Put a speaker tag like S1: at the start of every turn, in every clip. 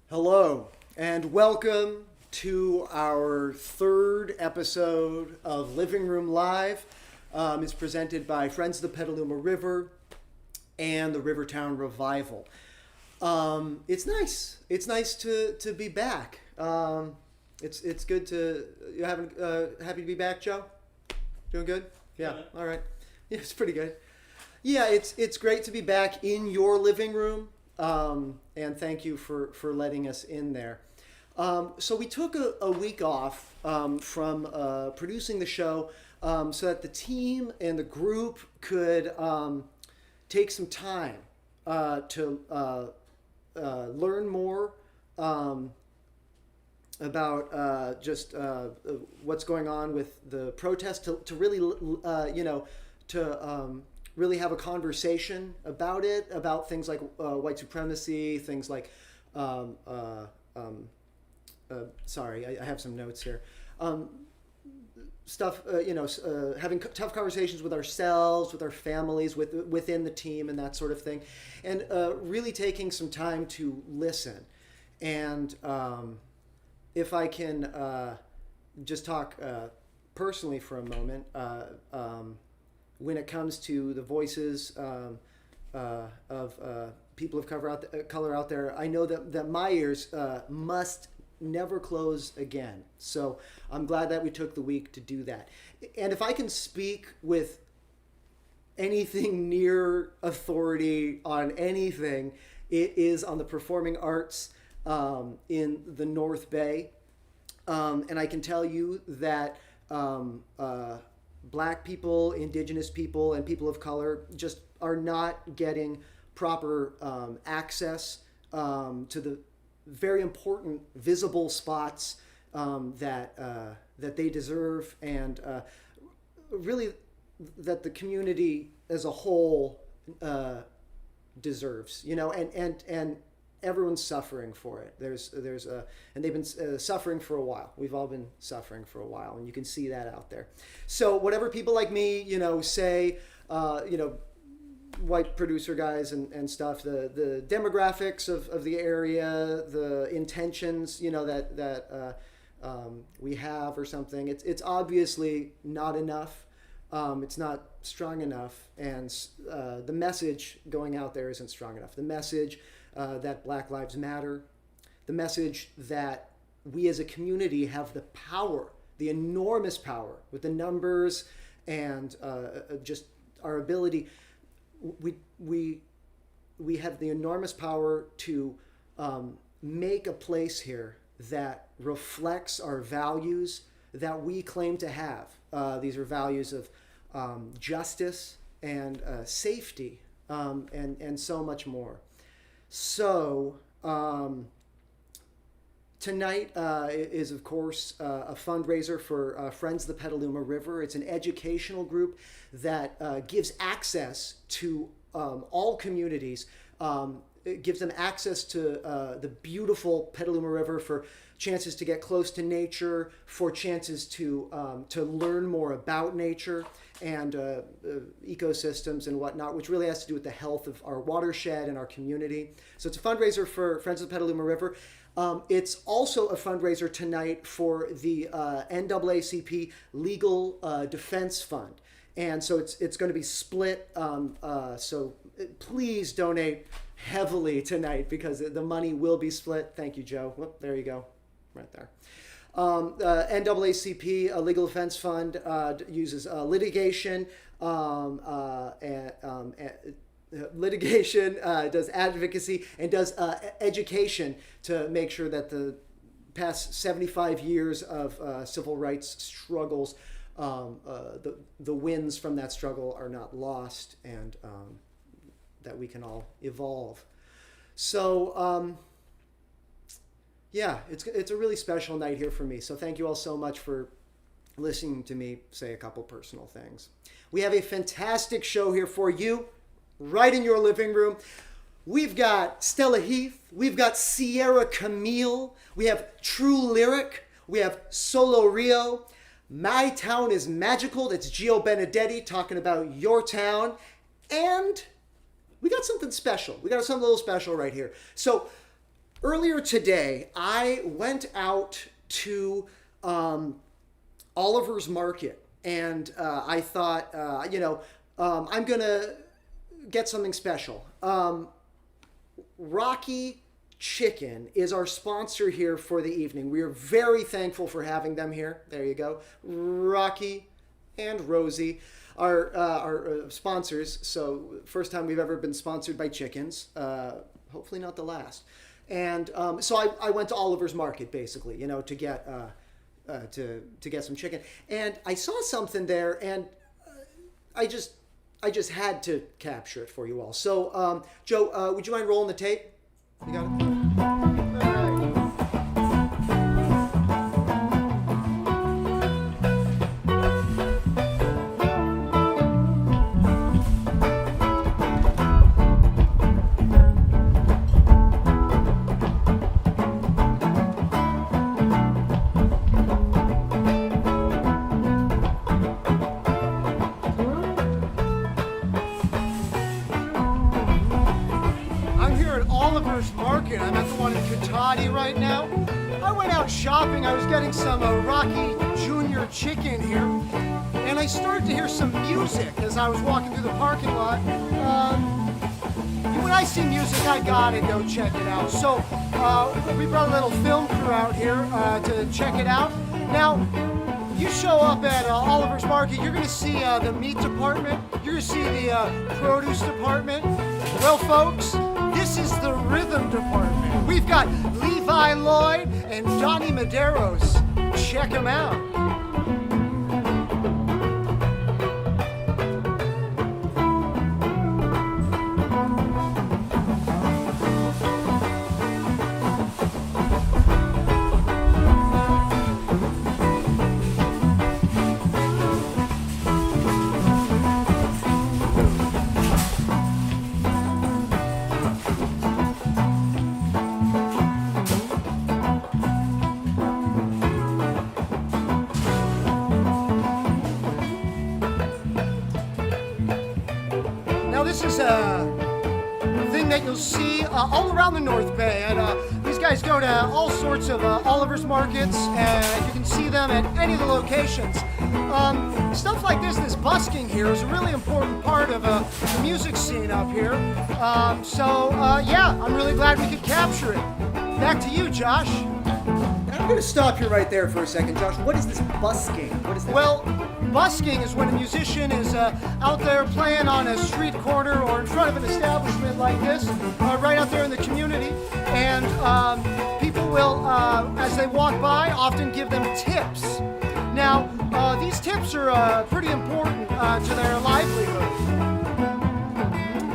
S1: Hello, and welcome to our third episode of Living Room Live. It's presented by Friends of the Petaluma River and the Rivertown Revival. It's nice. It's nice to be back. It's good to you having happy to be back, Joe. Doing good? Yeah. All right. Yeah, it's pretty good. Yeah, it's great to be back in your living room. And thank you for letting us in there. So we took a week off from producing the show so that the team and the group could take some time to learn more about just what's going on with the protest, to really, really have a conversation about it, about things like white supremacy, things like, sorry, I have some notes here. Stuff, having tough conversations with ourselves, with our families, within the team and that sort of thing. And really taking some time to listen. And if I can just talk personally for a moment, when it comes to the voices of people of color out there, I know that my ears must never close again. So I'm glad that we took the week to do that. And if I can speak with anything near authority on anything, it is on the performing arts in the North Bay. And I can tell you that Black people, Indigenous people, and people of color just are not getting proper access to the very important visible spots that they deserve, and really that the community as a whole deserves. And everyone's suffering for it. And they've been suffering for a while. We've all been suffering for a while, and you can see that out there. So whatever people like me, say, white producer guys and stuff, the demographics of the area, the intentions, that we have or something, it's obviously not enough. It's not strong enough, and the message going out there isn't strong enough. The message that Black Lives Matter, the message that we as a community have the power, the enormous power with the numbers and just our ability. We have the enormous power to make a place here that reflects our values that we claim to have. These are values of justice and safety and so much more. So tonight is, of course, a fundraiser for Friends of the Petaluma River. It's an educational group that gives access to all communities. It gives them access to the beautiful Petaluma River for chances to get close to nature, for chances to learn more about nature and ecosystems and whatnot, which really has to do with the health of our watershed and our community. So it's a fundraiser for Friends of the Petaluma River. It's also a fundraiser tonight for the NAACP Legal Defense Fund. And so it's going to be split. So please donate heavily tonight because the money will be split. Thank you, Joe. Whoop, there you go. Right there. NAACP Legal Defense Fund uses litigation, does advocacy, and does education to make sure that the past 75 years of civil rights struggles, the wins from that struggle are not lost, and that we can all evolve. So, yeah, it's a really special night here for me. So thank you all so much for listening to me say a couple personal things. We have a fantastic show here for you, right in your living room. We've got Stella Heath, we've got Sierra Camille, we have True Lyric, we have Solo Rio, My Town is Magical, that's Gio Benedetti talking about your town, and we got something special. We got something a little special right here. So earlier today, I went out to Oliver's Market, and I thought, I'm going to get something special. Rocky Chicken is our sponsor here for the evening. We are very thankful for having them here. There you go. Rocky and Rosie are sponsors. So first time we've ever been sponsored by chickens. Hopefully not the last. And so I went to Oliver's Market basically, to get to get some chicken. And I saw something there, and I just had to capture it for you all. So, Joe, would you mind rolling the tape? You got it?
S2: I'm at the one in Katati right now. I went out shopping. I was getting some Rocky Jr. chicken here, and I started to hear some music as I was walking through the parking lot. When I see music, I gotta go check it out. So we brought a little film crew out here to check it out. Now, you show up at Oliver's Market, you're gonna see the meat department, you're gonna see the produce department. Well, folks, this is the rhythm department. We've got Levi Lloyd and Donnie Medeiros. Check them out. This is a thing that you'll see all around the North Bay, and these guys go to all sorts of Oliver's Markets, and you can see them at any of the locations. Stuff like this busking here is a really important part of the music scene up here. Yeah, I'm really glad we could capture it. Back to you, Josh.
S1: I'm going to stop you right there for a second, Josh. What is this busking? What is that?
S2: Well, busking is when a musician is out there playing on a street corner or in front of an establishment like this, right out there in the community, and people will, as they walk by, often give them tips. Now, these tips are pretty important to their livelihood.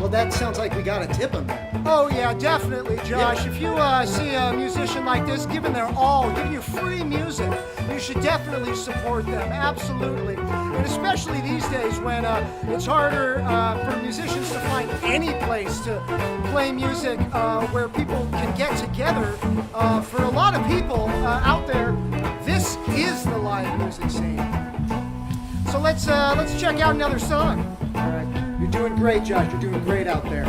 S1: Well, that sounds like we got to tip them.
S2: Oh, yeah, definitely, Josh. Yeah. If you see a musician like this giving their all, giving you free music, you should definitely support them, absolutely. And especially these days when it's harder for musicians to find any place to play music where people can get together. For a lot of people out there, this is the live music scene. So let's check out another song.
S1: All right. You're doing great, Josh. You're doing great out there.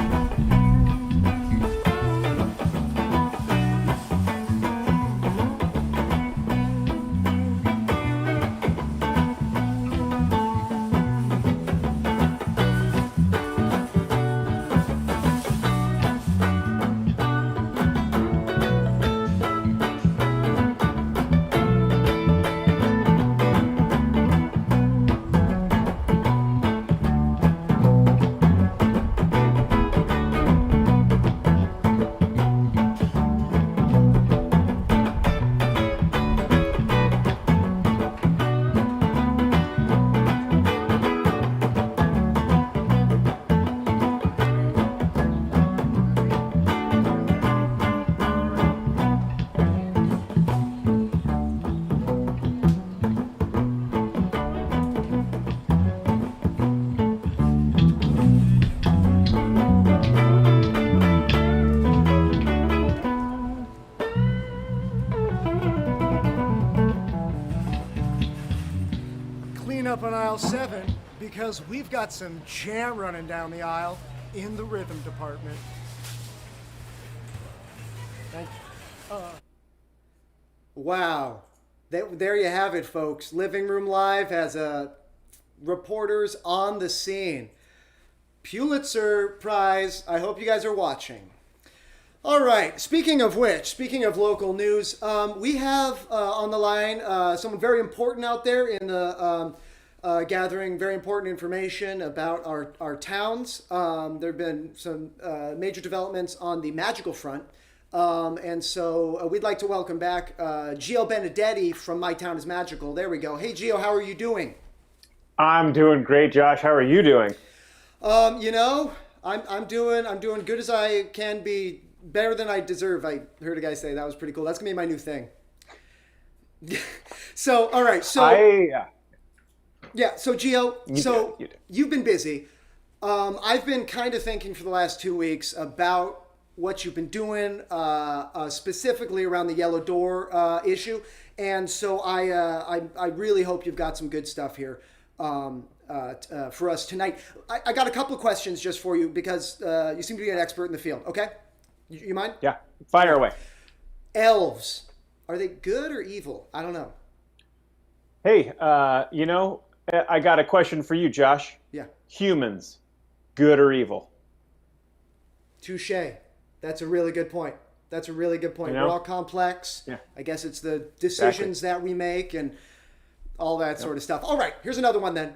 S2: up on aisle 7 because we've got some jam running down the aisle in the rhythm department. Thank you.
S1: Wow. There you have it, folks. Living Room Live has reporters on the scene. Pulitzer Prize. I hope you guys are watching. All right. Speaking of which, speaking of local news, we have on the line someone very important out there in the gathering very important information about our towns. There have been some major developments on the magical front. And so we'd like to welcome back Gio Benedetti from My Town is Magical. There we go. Hey, Gio, how are you doing?
S3: I'm doing great, Josh. How are you doing?
S1: You know, I'm doing good as I can be, better than I deserve. I heard a guy say that was pretty cool. That's gonna be my new thing. So, all right. So yeah. So Gio, you've been busy. I've been kind of thinking for the last 2 weeks about what you've been doing, specifically around the Yellow Door issue, and so I really hope you've got some good stuff here for us tonight. I got a couple of questions just for you because you seem to be an expert in the field. Okay, you mind?
S3: Yeah, fire away.
S1: Elves, are they good or evil? I don't know.
S3: Hey, I got a question for you, Josh.
S1: Yeah.
S3: Humans, good or evil?
S1: Touche. That's a really good point. That's a really good point.
S3: You know?
S1: We're all complex.
S3: Yeah.
S1: I guess it's the decisions that we make and all that sort of stuff. All right, here's another one then.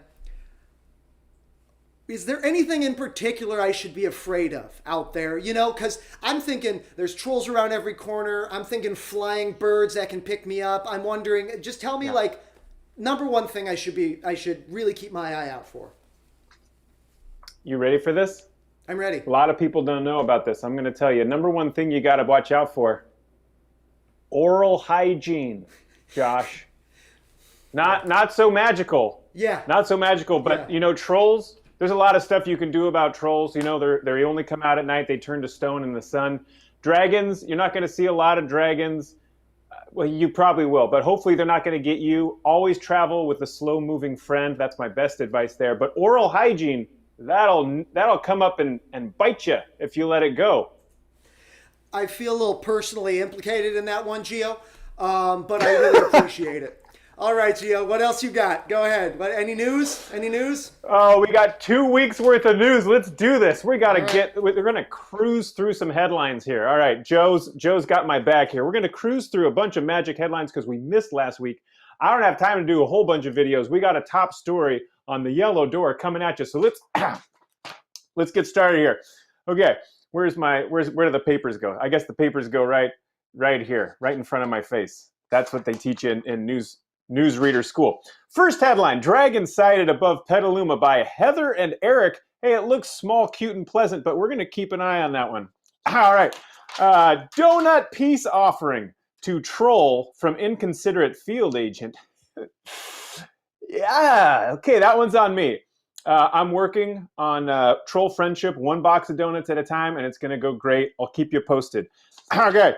S1: Is there anything in particular I should be afraid of out there? You know, because I'm thinking there's trolls around every corner. I'm thinking flying birds that can pick me up. I'm wondering, just tell me like, number one thing I should really keep my eye out for.
S3: You ready for this?
S1: I'm ready.
S3: A lot of people don't know about this. I'm going to tell you. Number one thing you got to watch out for: oral hygiene, Josh. Not so magical.
S1: Yeah.
S3: Not so magical, but trolls. There's a lot of stuff you can do about trolls. You know, they only come out at night. They turn to stone in the sun. Dragons, you're not going to see a lot of dragons. Well, you probably will, but hopefully they're not going to get you. Always travel with a slow-moving friend. That's my best advice there. But oral hygiene, that'll come up and bite you if you let it go.
S1: I feel a little personally implicated in that one, Gio, but I really appreciate it. All right, Gio, what else you got? Go ahead. Any news? Any news?
S3: Oh, we got 2 weeks worth of news. Let's do this. We're going to cruise through some headlines here. All right, Joe's got my back here. We're going to cruise through a bunch of magic headlines because we missed last week. I don't have time to do a whole bunch of videos. We got a top story on the Yellow Door coming at you. So let's get started here. Okay, where do the papers go? I guess the papers go right here, right in front of my face. That's what they teach you in newsreader school. First headline: dragon sighted above Petaluma by Heather and Eric. Hey, it looks small, cute, and pleasant, but we're going to keep an eye on that one. All right. Donut peace offering to troll from inconsiderate field agent. Yeah, okay, that one's on me. I'm working on troll friendship, 1 box of donuts at a time, and it's going to go great. I'll keep you posted. Okay.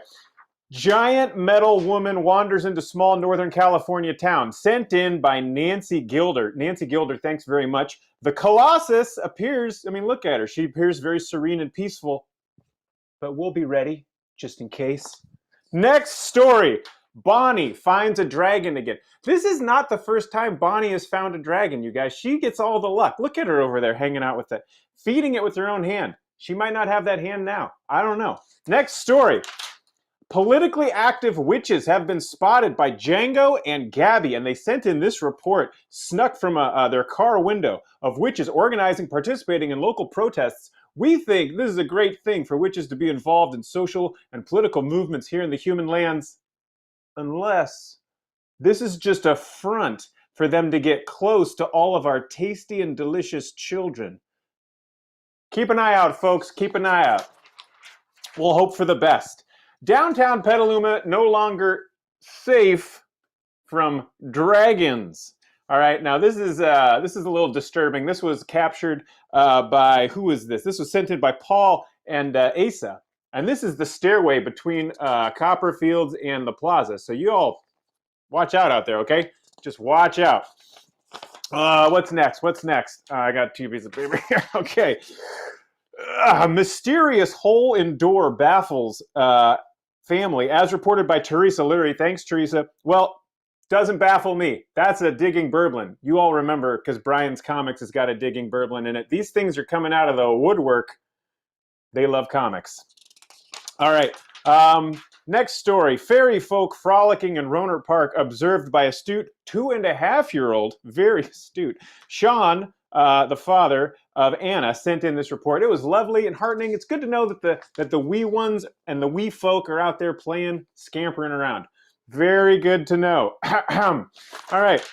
S3: Giant metal woman wanders into small Northern California town. Sent in by Nancy Gilder. Nancy Gilder, thanks very much. The Colossus appears, look at her. She appears very serene and peaceful. But we'll be ready, just in case. Next story. Bonnie finds a dragon again. This is not the first time Bonnie has found a dragon, you guys. She gets all the luck. Look at her over there hanging out with it. Feeding it with her own hand. She might not have that hand now. I don't know. Next story. Politically active witches have been spotted by Django and Gabby, and they sent in this report, snuck from their car window, of witches organizing, participating in local protests. We think this is a great thing for witches to be involved in social and political movements here in the human lands, unless this is just a front for them to get close to all of our tasty and delicious children. Keep an eye out, folks. Keep an eye out. We'll hope for the best. Downtown Petaluma no longer safe from dragons. All right, now this is a little disturbing. This was captured by, who is this? This was sent in by Paul and Asa. And this is the stairway between Copperfields and the plaza. So you all watch out there, okay? Just watch out. What's next? I got 2 pieces of paper here. Okay. Mysterious hole in door baffles family, as reported by Teresa Leary. Thanks, Teresa. Well, doesn't baffle me. That's a Digging Berblin. You all remember, because Brian's Comics has got a Digging Berblin in it. These things are coming out of the woodwork. They love comics. All right. Next story. Fairy folk frolicking in Rohnert Park observed by astute 2.5-year-old, very astute, Sean, the father of Anna, sent in this report. It was lovely and heartening. It's good to know that the wee ones and the wee folk are out there playing, scampering around. Very good to know. All right.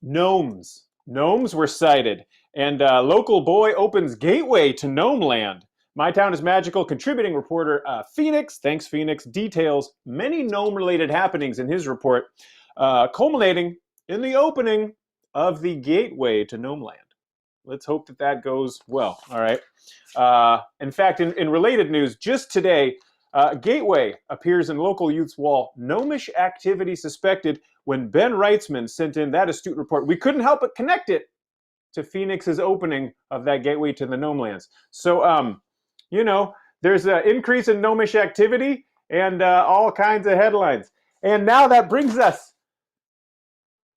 S3: Gnomes. Gnomes were sighted. And local boy opens gateway to Gnome Land. My Town is Magical contributing reporter Phoenix, thanks Phoenix, details many gnome-related happenings in his report, culminating in the opening of the gateway to Gnome Land. Let's hope that goes well. All right. In fact, in related news, just today, Gateway appears in local youth's wall. Gnomish activity suspected when Ben Reitzman sent in that astute report. We couldn't help but connect it to Phoenix's opening of that gateway to the Gnome Lands. So, there's an increase in gnomish activity and all kinds of headlines. And now that brings us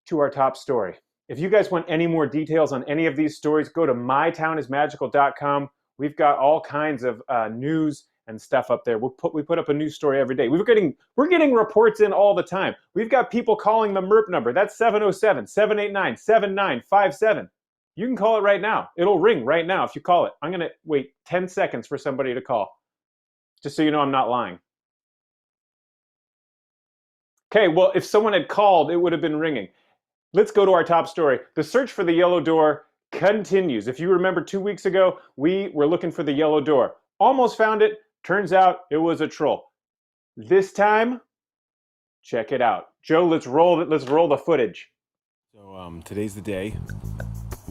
S3: to our top story. If you guys want any more details on any of these stories, go to mytownismagical.com. We've got all kinds of news and stuff up there. We put up a new story every day. We're getting reports in all the time. We've got people calling the MERP number. That's 707-789-7957. You can call it right now. It'll ring right now if you call it. I'm going to wait 10 seconds for somebody to call, just so you know I'm not lying. Okay, well, if someone had called, it would have been ringing. Let's go to our top story. The search for the yellow door continues. If you remember 2 weeks ago, we were looking for the yellow door. Almost found it. Turns out it was a troll. This time, check it out. Joe, let's roll the footage.
S4: So today's the day.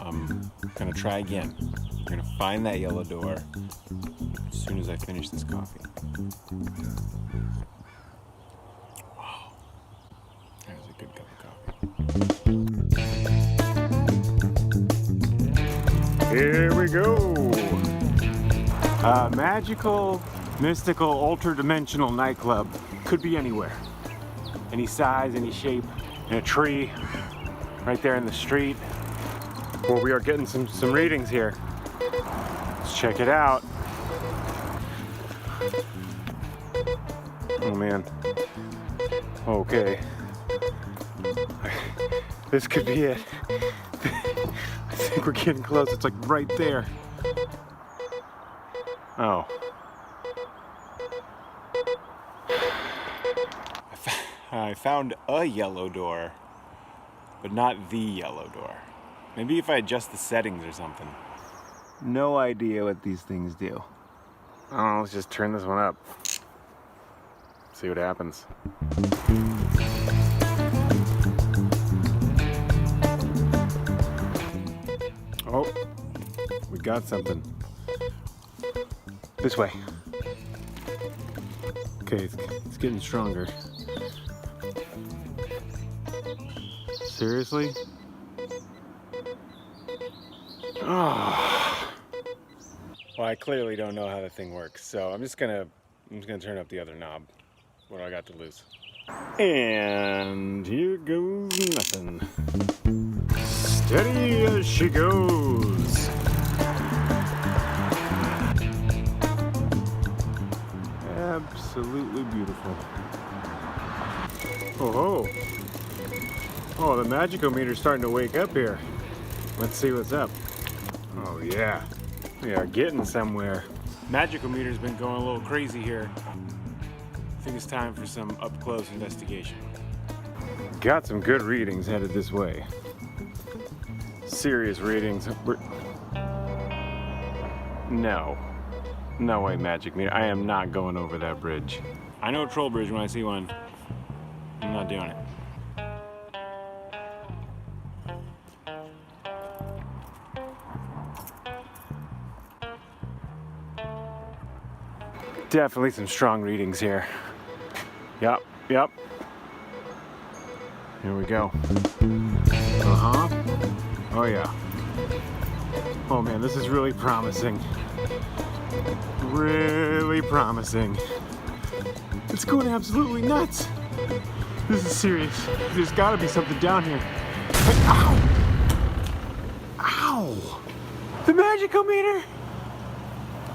S4: I'm gonna try again. I'm gonna find that yellow door as soon as I finish this coffee. Wow, that was a good cup of coffee.
S3: Here we go. A magical, mystical, ultra-dimensional nightclub. Could be anywhere. Any size, any shape. In a tree, right there in the street. Well, we are getting some readings here. Let's check it out. Oh man. Okay. This could be it. I think we're getting close. It's like right there. Oh.
S4: I found a yellow door, but not the yellow door. Maybe if I adjust the settings or something. No idea what these things do.
S3: Oh, let's just turn this one up. See what happens. Oh, we got something. This way. Okay, it's getting stronger. Seriously? Oh.
S4: Well, I clearly don't know how the thing works, so I'm just gonna turn up the other knob. What do I got to lose?
S3: And here goes nothing. Steady as she goes. Absolutely beautiful. Oh, the magicometer's starting to wake up here. Let's see what's up. Oh yeah, we are getting somewhere.
S4: Magicometer's been going a little crazy here. I think it's time for some up-close investigation.
S3: Got some good readings headed this way. Serious readings. No way, magic meter. I am not going over that bridge.
S4: I know a troll bridge when I see one. I'm not doing it.
S3: Definitely some strong readings here. Yep. Here we go.
S4: Oh yeah. Oh man, this is really promising. Really promising. It's going absolutely nuts. This is serious. There's gotta be something down here. Ow! Ow! The Magicometer!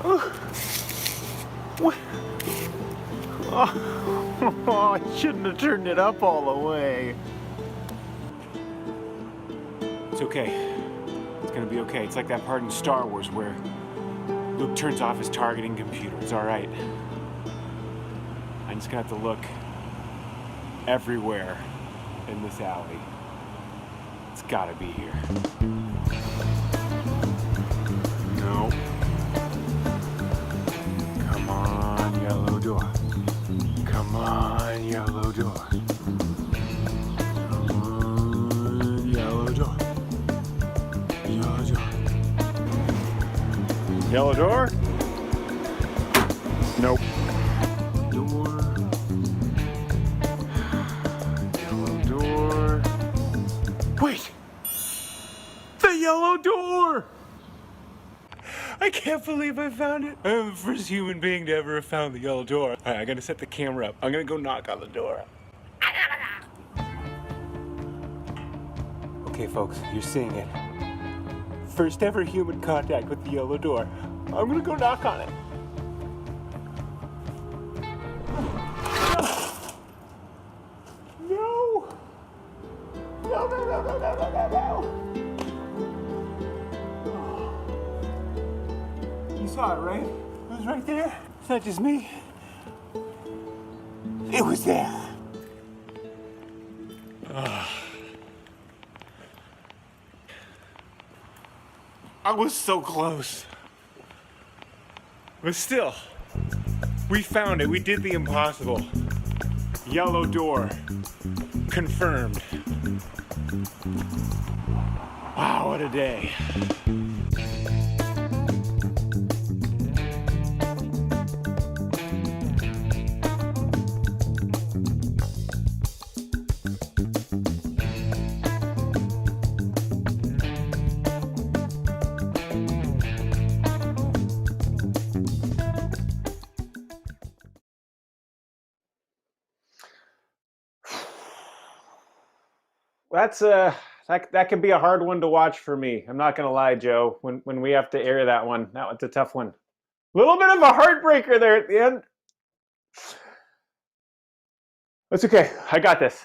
S4: Oh. What? Oh, I shouldn't have turned it up all the way. It's okay. It's gonna be okay. It's like that part in Star Wars where Luke turns off his targeting computer. It's all right. I'm just gonna have to look everywhere in this alley. It's gotta be here. No. Come on, yellow door. Come on, yellow door. Come on, yellow door. Yellow door. Yellow door? Nope. Door. Yellow door. Wait! The yellow door! I can't believe I found it. I'm the first human being to ever have found the yellow door. All right, I gotta set the camera up. I'm gonna go knock on the door. Okay, folks, you're seeing it. First ever human contact with the yellow door. I'm gonna go knock on it. No! No, no, no, no, no, no, no, no! You saw it, right? It was right there. It's not just me. It was there. I was so close. But still, we found it. We did the impossible. Yellow door. Confirmed. Wow, what a day.
S3: That's that can be a hard one to watch for me. I'm not gonna lie, Joe. When we have to air that one, that's a tough one. A little bit of a heartbreaker there at the end. That's okay. I got this.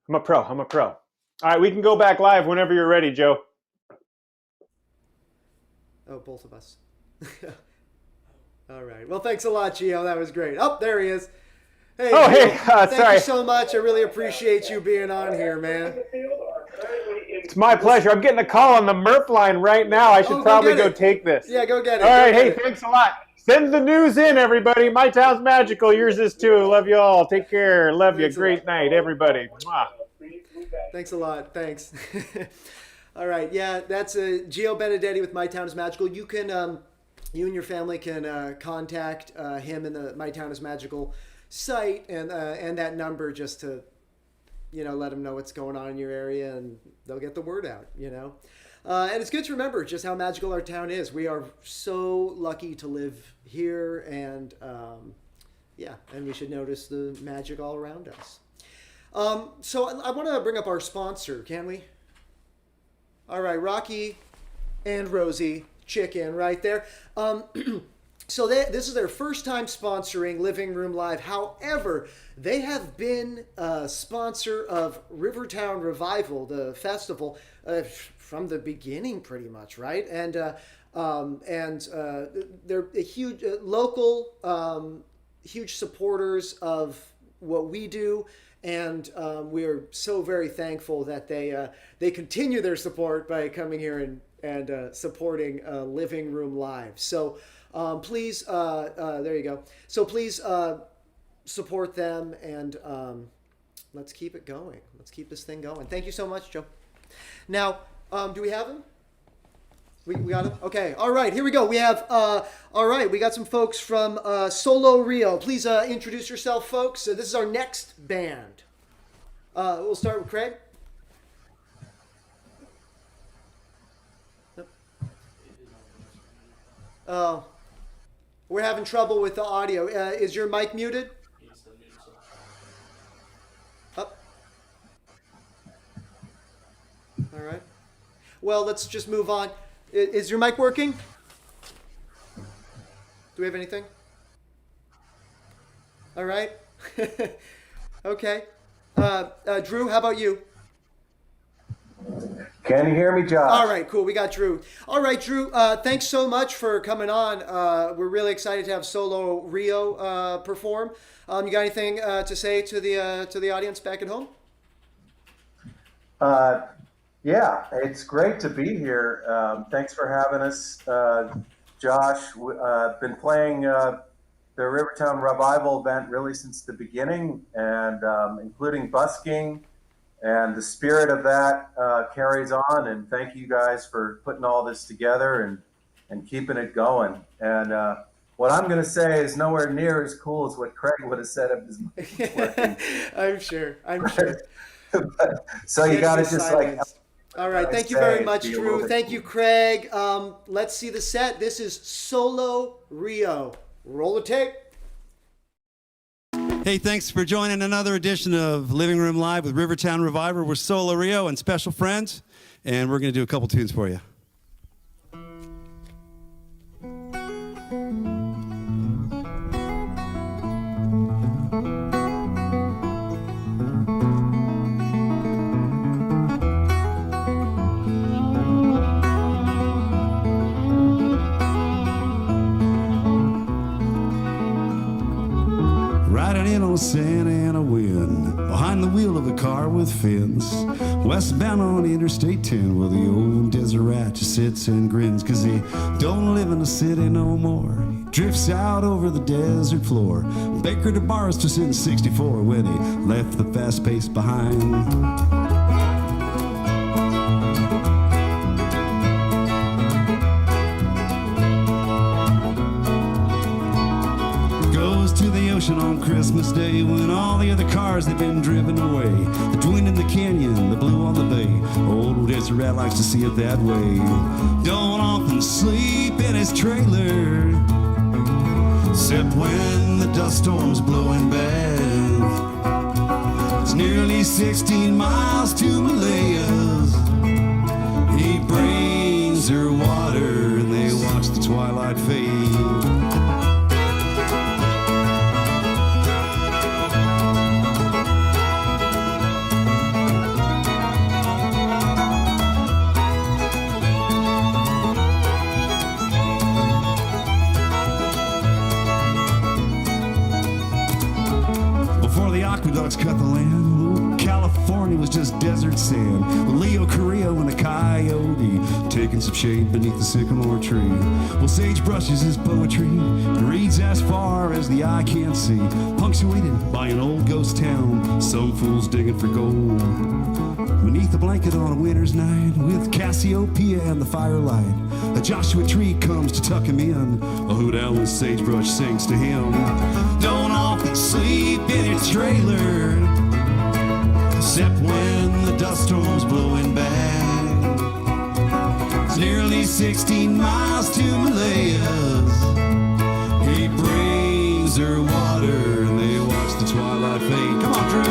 S3: I'm a pro. I'm a pro. All right, we can go back live whenever you're ready, Joe.
S1: Oh, both of us. All right. Well, thanks a lot, Gio. That was great. Oh, there he is. Hey,
S3: Oh,
S1: Gio,
S3: hey,
S1: thank
S3: sorry.
S1: you so much. I really appreciate you being on here, man.
S3: It's my pleasure. I'm getting a call on the Murph line right now. I should
S1: go
S3: probably
S1: get
S3: go
S1: it.
S3: take this.
S1: Yeah, go get it.
S3: All
S1: Go
S3: right.
S1: get
S3: Hey,
S1: it.
S3: thanks a lot. Send the news in, everybody. My town's magical. Yours is too. Love you all. Take care. Love you.
S1: Thanks a
S3: Great
S1: lot.
S3: night, everybody. Mwah.
S1: Thanks a lot. Thanks. All right. Yeah, that's Gio Benedetti with My Town is Magical. You can, you and your family can contact him in the My Town is Magical site and that number just to, let them know what's going on in your area, and they'll get the word out. And it's good to remember just how magical our town is. We are so lucky to live here, and and we should notice the magic all around us. So I want to bring up our sponsor, can we? All right, Rocky and Rosie Chicken right there. So this is their first time sponsoring Living Room Live. However, they have been a sponsor of Rivertown Revival, the festival, from the beginning, pretty much, right? And they're a huge local, huge supporters of what we do. And we are so very thankful that they continue their support by coming here and supporting Living Room Live. So please, there you go. So please support them, and let's keep it going. Let's keep this thing going. Thank you so much, Joe. Now, do we have him? We got him? Okay. All right. Here we go. We have, all right. We got some folks from Solo Rio. Please introduce yourself, folks. This is our next band. We'll start with Craig. Oh, we're having trouble with the audio. Is your mic muted? Up. All right. Well, let's just move on. Is your mic working? Do we have anything? All right. Okay. Drew, how about you?
S5: Can you hear me, Josh?
S1: All right, cool. We got Drew. All right, Drew. Thanks so much for coming on. We're really excited to have Solo Rio perform. You got anything to say to the audience back at home?
S5: Yeah, it's great to be here. Thanks for having us, Josh. I've been playing the Rivertown Revival event really since the beginning, and including busking. And the spirit of that carries on, and thank you guys for putting all this together and keeping it going. And what I'm going to say is nowhere near as cool as what Craig would have said if his mic was working.
S1: I'm sure.
S5: So you got to just like...
S1: All right, thank you very much, Drew. Thank you, Craig. Let's see the set. This is Solo Rio. Roll the tape.
S6: Hey, thanks for joining another edition of Living Room Live with Rivertown Revival. We're Solo Rio and special friends, and we're going to do a couple tunes for you. Santa Ana wind behind the wheel of a car with fins, westbound on Interstate 10, where the old desert rat just sits and grins, 'cause he don't live in the city no more. He drifts out over the desert floor. Baker to bars just in 64 when he left the fast pace behind. On Christmas Day, when all the other cars they've been driven away, the twin in the canyon, the blue on the bay, old desert rat likes to see it that way. Don't often sleep in his trailer, except when the dust storm's blowing bad. It's nearly 16 miles to Malaya's. He brings her water and they watch the twilight fade. Aqueducts cut the land. California was just desert sand, with Leo Carrillo and a coyote taking some shade beneath the sycamore tree. Well, sagebrush is his poetry, and reads as far as the eye can't see, punctuated by an old ghost town, some fools digging for gold. Beneath the blanket on a winter's night, with Cassiopeia and the firelight, a Joshua tree comes to tuck him in, a hoot owl with sagebrush sings to him. Don't often sleep in your trailer, except when the dust storm's blowing back. It's nearly 16 miles to Malaya's. He brings her water and they watch the twilight fade. Come on, Drew.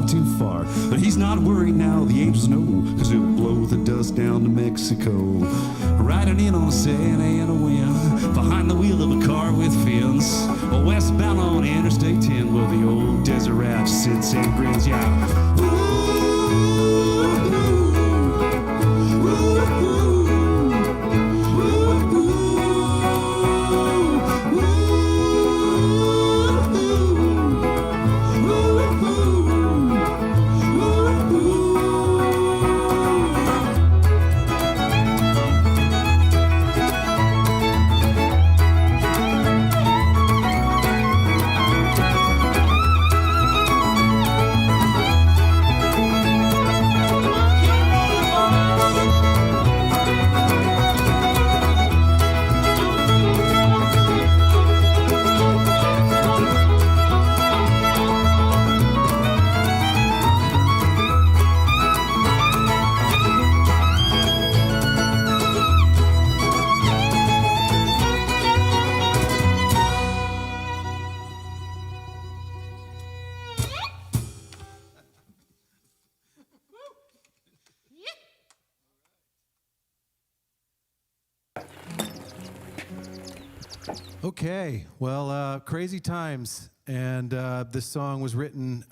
S6: not too far. But he's not worried now, the angels know, cause he'll blow the dust down to Mexico. Riding in on a Santa Ana wind, behind the wheel of a car with fins. Westbound on Interstate 10, well, the old desert rat sits and grins, yeah.
S7: Okay, well, crazy times, and this song was written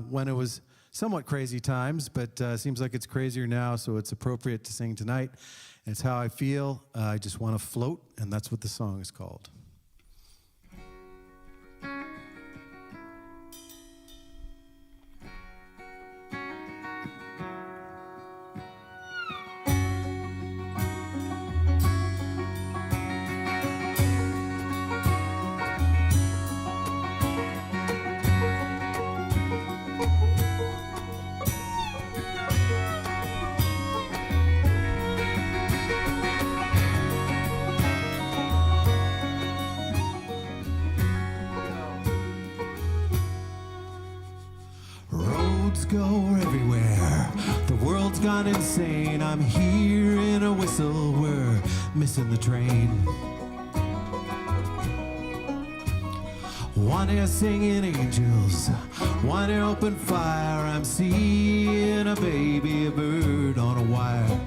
S7: when it was somewhat crazy times, but seems like it's crazier now, so it's appropriate to sing tonight. And it's how I feel. I just want to float, and that's what the song is called. Go everywhere. The world's gone insane. I'm hearing a whistle. We're missing the train. One ear singing angels, one ear open fire. I'm seeing a baby, a bird on a wire.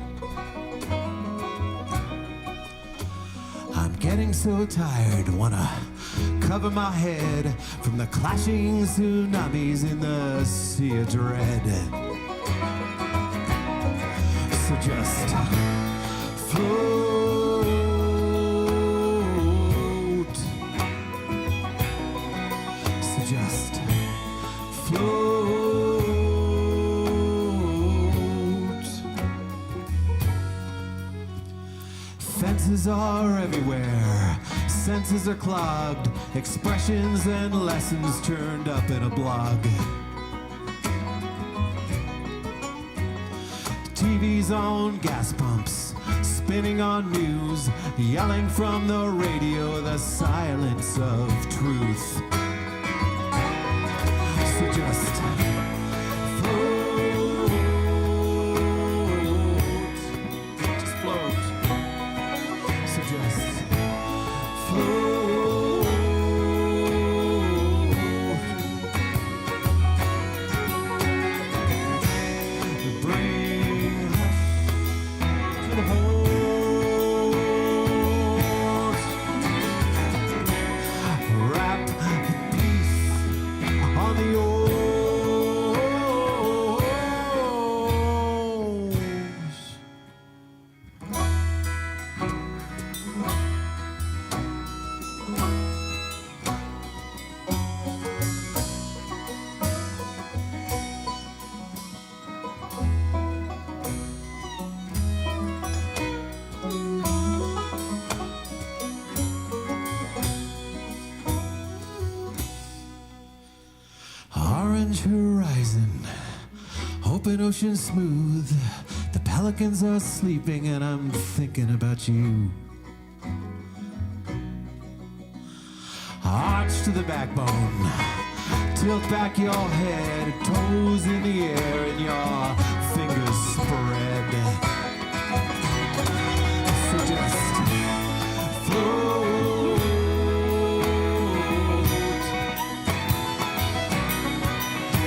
S7: I'm getting so tired, wanna cover my head from the clashing tsunamis in the sea of dread. So just float. So just float. Fences are everywhere. Senses are clogged, expressions and lessons turned up in a blog. TV's on gas pumps, spinning on news, yelling from the radio the silence of truth. So just float, just float. So just horizon, open ocean smooth. The pelicans are sleeping and I'm thinking about you. Arch to the backbone, tilt back your head, toes in the air and your fingers spread. So just float.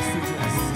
S7: So just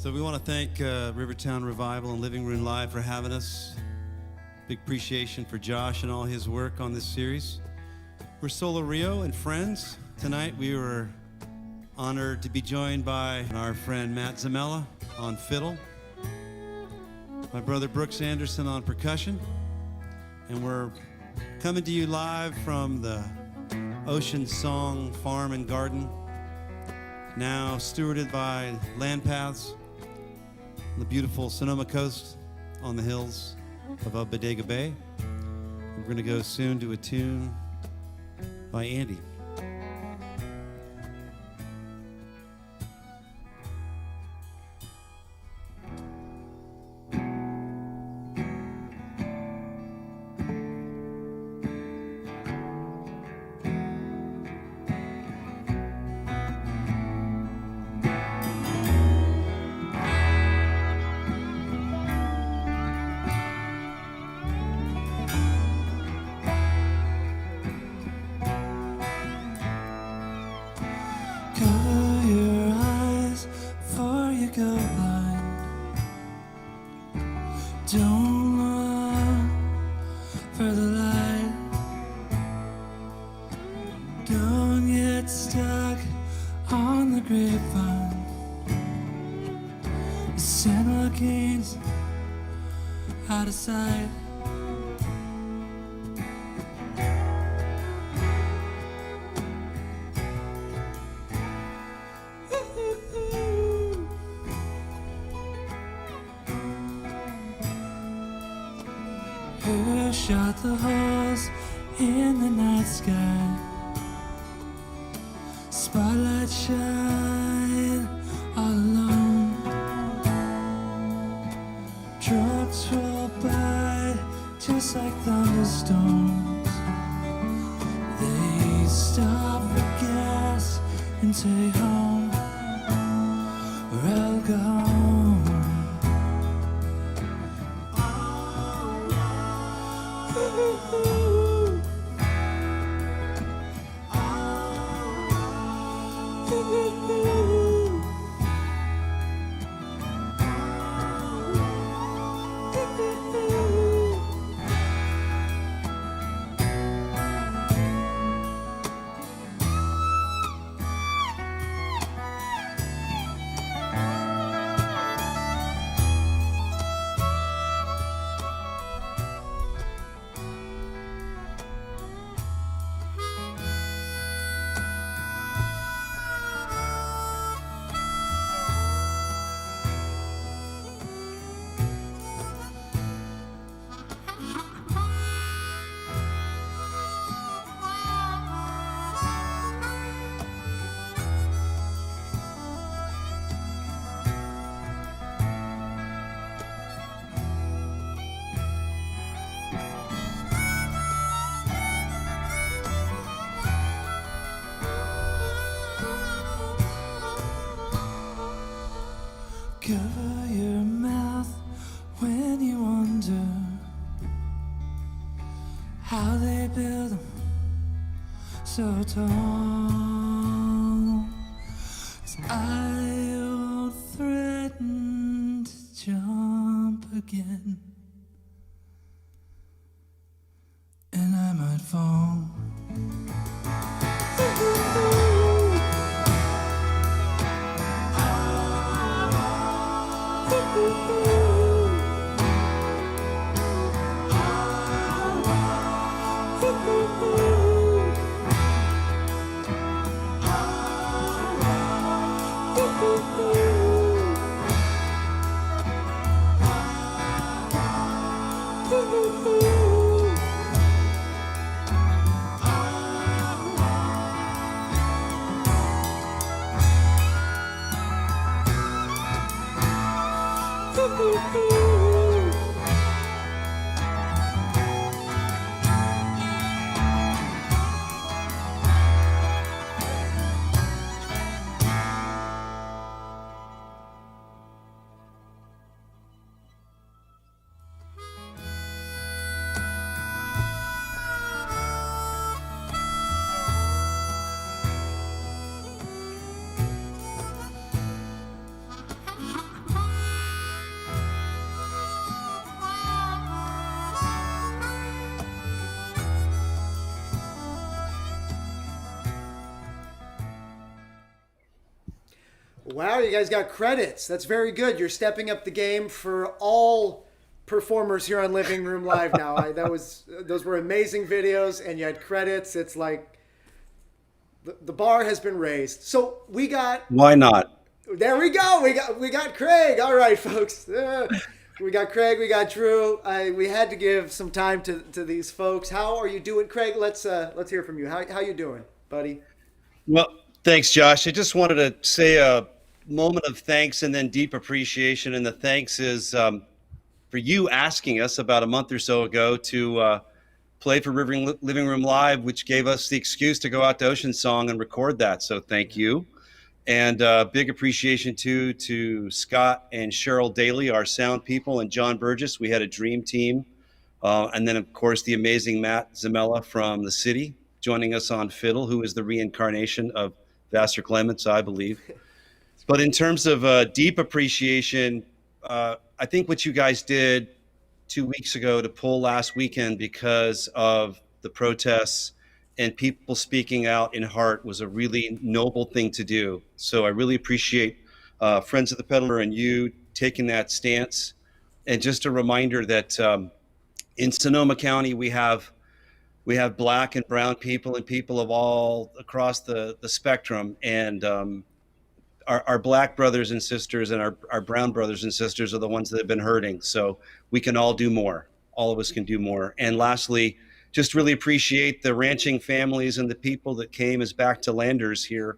S6: So we want to thank Rivertown Revival and Living Room Live for having us. Big appreciation for Josh and all his work on this series. We're Solo Rio and friends. Tonight we were honored to be joined by our friend Matt Zamella on fiddle, my brother Brooks Anderson on percussion, and we're coming to you live from the Ocean Song Farm and Garden, now stewarded by Land Paths, the beautiful Sonoma Coast on the hills above Bodega Bay. We're going to go soon to a tune by Andy.
S8: Cover your eyes before you go blind. Don't run for the light. Don't get stuck on the grapevine. The San Joaquin's out of sight. Who shot the holes in the night sky? Spotlight shine all alone. Trucks roll by just like thunderstorms. They stop for gas and take home, or I'll go home. Cover your mouth when you wonder how they build them so tall. 'Cause I won't threaten to jump again, and I might fall.
S1: Wow, you guys got credits. That's very good. You're stepping up the game for all performers here on Living Room Live now. Those were amazing videos, and you had credits. It's like the bar has been raised. So we got.
S9: Why not?
S1: There we go. We got Craig. All right, folks. We got Craig. We got Drew. We had to give some time to these folks. How are you doing, Craig? Let's hear from you. How you doing, buddy?
S9: Well, thanks, Josh. I just wanted to say a moment of thanks and then deep appreciation. And the thanks is for you asking us about a month or so ago to play for Living Room Live, which gave us the excuse to go out to Ocean Song and record that. So thank you. And big appreciation to Scott and Cheryl Daly, our sound people, and John Burgess. We had a dream team. And then, of course, the amazing Matt Zamella from the city joining us on fiddle, who is the reincarnation of Vassar Clements, I believe. But in terms of deep appreciation, I think what you guys did 2 weeks ago to pull last weekend because of the protests and people speaking out in heart was a really noble thing to do. So I really appreciate Friends of the Peddler and you taking that stance. And just a reminder that in Sonoma County, we have Black and brown people and people of all across the spectrum. And our Black brothers and sisters and our brown brothers and sisters are the ones that have been hurting. So we can all do more. All of us can do more. And lastly, just really appreciate the ranching families and the people that came as back to landers here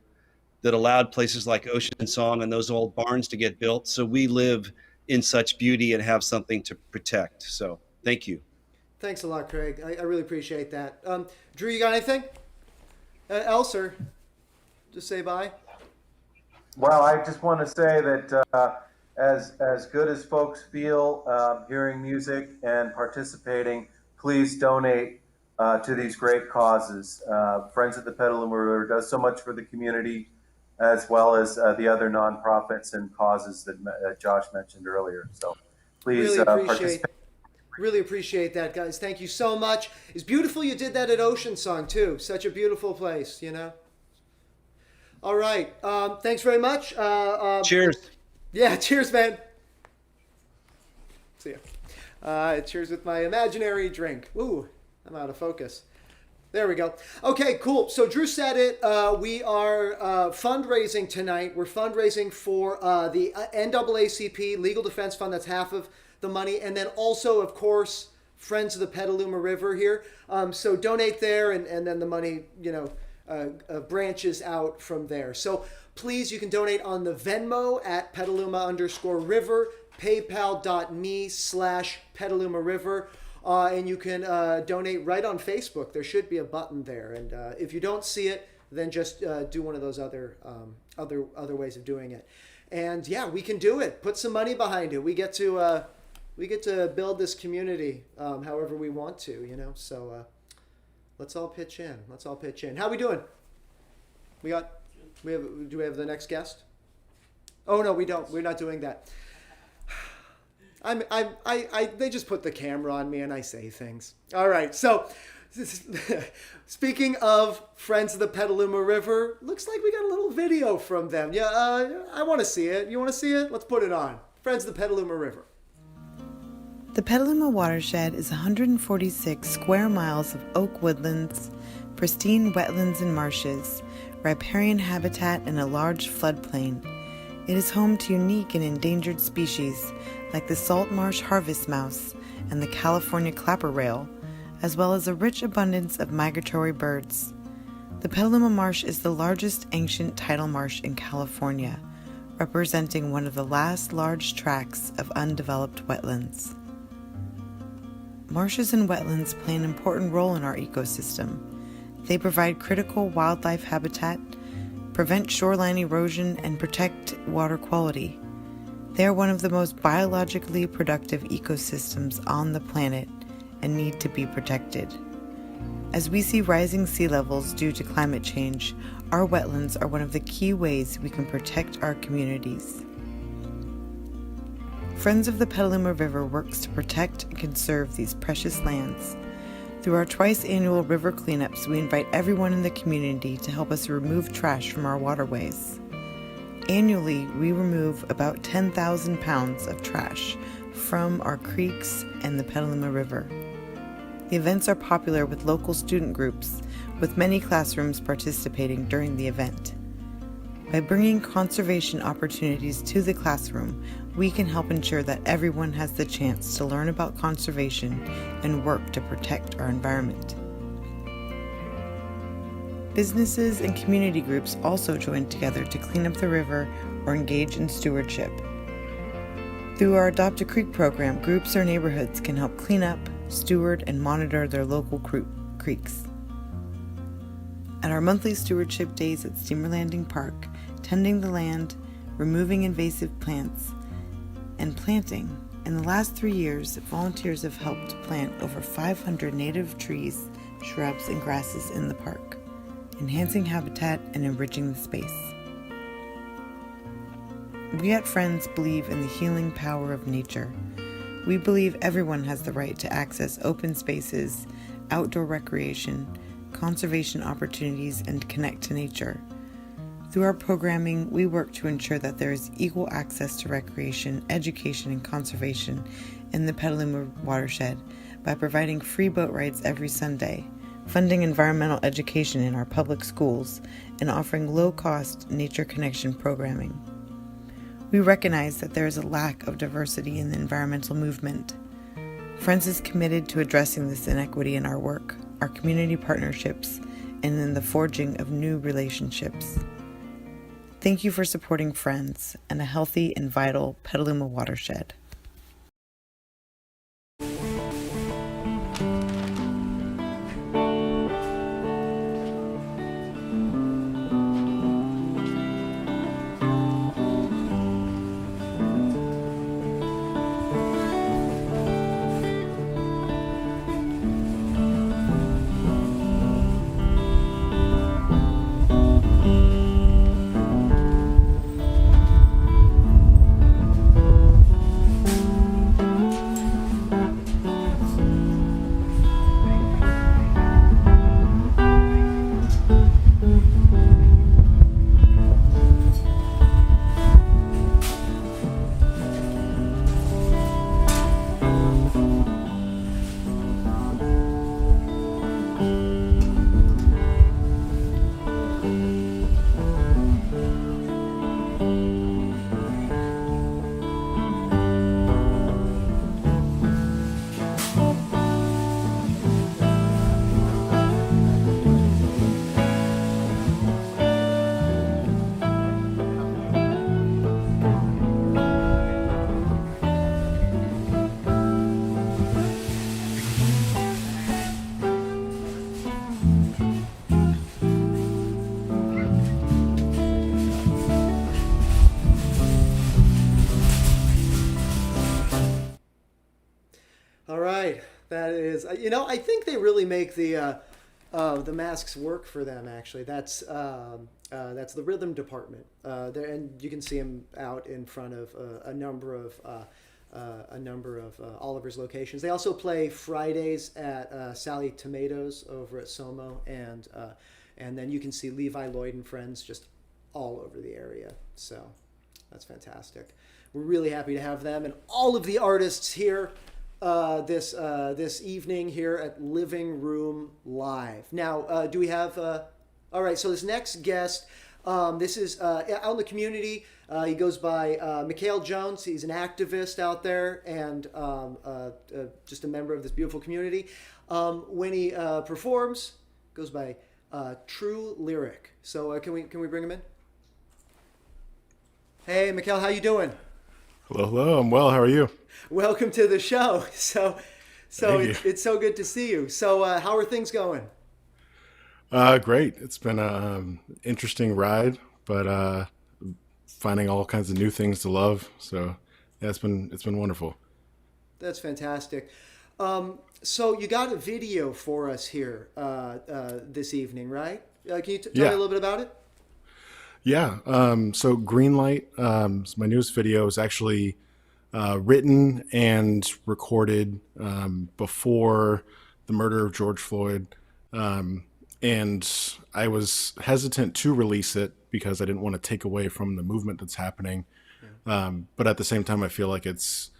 S9: that allowed places like Ocean Song and those old barns to get built. So we live in such beauty and have something to protect. So thank you.
S1: Thanks a lot, Craig. I really appreciate that. Drew, you got anything else, or just say bye?
S5: Well, I just want to say that as good as folks feel hearing music and participating, please donate to these great causes. Friends of the Petaluma River does so much for the community, as well as the other nonprofits and causes that Josh mentioned earlier. So please participate.
S1: Really appreciate that, guys. Thank you so much. It's beautiful you did that at Ocean Song, too. Such a beautiful place, you know? All right. Thanks very much.
S9: Cheers.
S1: Yeah, cheers, man. See ya. Cheers with my imaginary drink. Ooh, I'm out of focus. There we go. Okay, cool. So Drew said it. We are fundraising tonight. We're fundraising for the NAACP Legal Defense Fund. That's half of the money. And then also, of course, Friends of the Petaluma River here. So donate there, and then the money, branches out from there. So please, you can donate on the Venmo at Petaluma_River, PayPal.me/Petaluma River. And you can donate right on Facebook. There should be a button there. And if you don't see it, then just do one of those other ways of doing it. And yeah, we can do it. Put some money behind it. We get to build this community however we want to, So let's all pitch in. How we doing? Do we have the next guest? Oh no, we don't. We're not doing that. They just put the camera on me and I say things. All right. So speaking of Friends of the Petaluma River, looks like we got a little video from them. Yeah. I want to see it. You want to see it? Let's put it on. Friends of the Petaluma River.
S10: The Petaluma watershed is 146 square miles of oak woodlands, pristine wetlands and marshes, riparian habitat, and a large floodplain. It is home to unique and endangered species like the salt marsh harvest mouse and the California clapper rail, as well as a rich abundance of migratory birds. The Petaluma Marsh is the largest ancient tidal marsh in California, representing one of the last large tracts of undeveloped wetlands. Marshes and wetlands play an important role in our ecosystem. They provide critical wildlife habitat, prevent shoreline erosion, and protect water quality. They are one of the most biologically productive ecosystems on the planet and need to be protected. As we see rising sea levels due to climate change, our wetlands are one of the key ways we can protect our communities. Friends of the Petaluma River works to protect and conserve these precious lands. Through our twice-annual river cleanups, we invite everyone in the community to help us remove trash from our waterways. Annually, we remove about 10,000 pounds of trash from our creeks and the Petaluma River. The events are popular with local student groups, with many classrooms participating during the event. By bringing conservation opportunities to the classroom, we can help ensure that everyone has the chance to learn about conservation and work to protect our environment. Businesses and community groups also join together to clean up the river or engage in stewardship. Through our Adopt a Creek program, groups or neighborhoods can help clean up, steward, and monitor their local creeks. At our monthly stewardship days at Steamer Landing Park, tending the land, removing invasive plants, and planting, in the last 3 years, volunteers have helped plant over 500 native trees, shrubs, and grasses in the park, enhancing habitat and enriching the space. We at Friends believe in the healing power of nature. We believe everyone has the right to access open spaces, outdoor recreation, conservation opportunities, and connect to nature. Through our programming, we work to ensure that there is equal access to recreation, education, and conservation in the Petaluma watershed by providing free boat rides every Sunday, funding environmental education in our public schools, and offering low-cost nature connection programming. We recognize that there is a lack of diversity in the environmental movement. Friends is committed to addressing this inequity in our work, our community partnerships, and in the forging of new relationships. Thank you for supporting Friends and a healthy and vital Petaluma watershed.
S1: All right, that is. I think they really make the masks work for them. Actually, that's the rhythm department. There, and you can see them out in front of a number of Oliver's locations. They also play Fridays at Sally Tomatoes over at Somo, and then you can see Levi Lloyd and Friends just all over the area. So that's fantastic. We're really happy to have them and all of the artists here this evening here at Living Room Live. Now, do we have? All right. So this next guest, this is out in the community. He goes by Mikhail Jones. He's an activist out there and just a member of this beautiful community. When he performs, goes by True Lyric. So can we bring him in? Hey, Mikhail, how you doing?
S11: Hello. I'm well. How are you?
S1: Welcome to the show. So it's so good to see you. So how are things going?
S11: Great. It's been an interesting ride, but finding all kinds of new things to love. So yeah, it's been wonderful.
S1: That's fantastic. So you got a video for us here this evening, right? Can you tell me a little bit about it?
S11: Yeah. So Greenlight, my newest video, is actually written and recorded before the murder of George Floyd. and I was hesitant to release it because I didn't want to take away from the movement that's happening. But at the same time, I feel like it's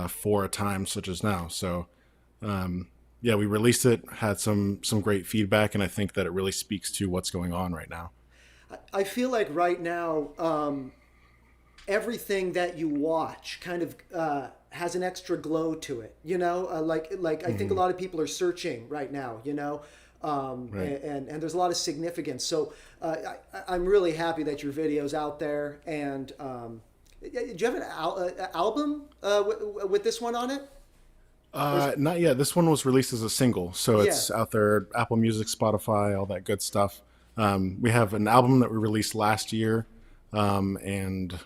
S11: for a time such as now. So, yeah, we released it, had some great feedback, and I think that it really speaks to what's going on right now.
S1: I feel like right now, everything that you watch kind of has an extra glow to it. You know, like I think a lot of people are searching right now. You know.
S11: Right.
S1: And there's a lot of significance. So I'm really happy that your video's out there. And do you have an album with this one on it?
S11: Not yet. This one was released as a single, so it's out there, Apple Music, Spotify, all that good stuff. We have an album that we released last year, and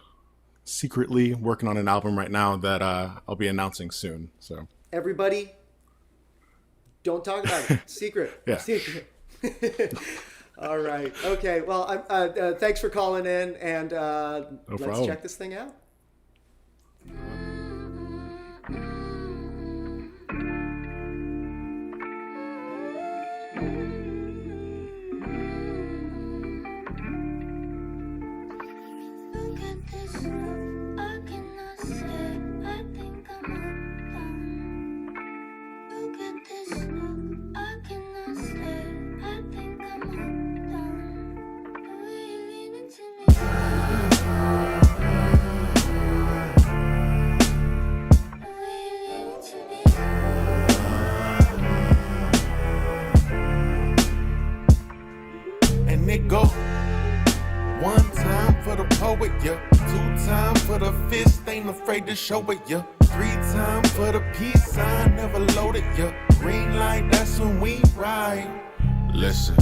S11: secretly working on an album right now that I'll be announcing soon. So
S1: everybody, don't talk about it. Secret.
S11: Yeah.
S1: Secret. All right. Okay. Well, thanks for calling in, and let's
S11: problem.
S1: check this thing out.
S12: And it go one time for the poet, yeah. 2 times for the fist, ain't afraid to show it, yeah. 3 times for the peace sign, never loaded, yeah. Green light, that's when we ride. Listen,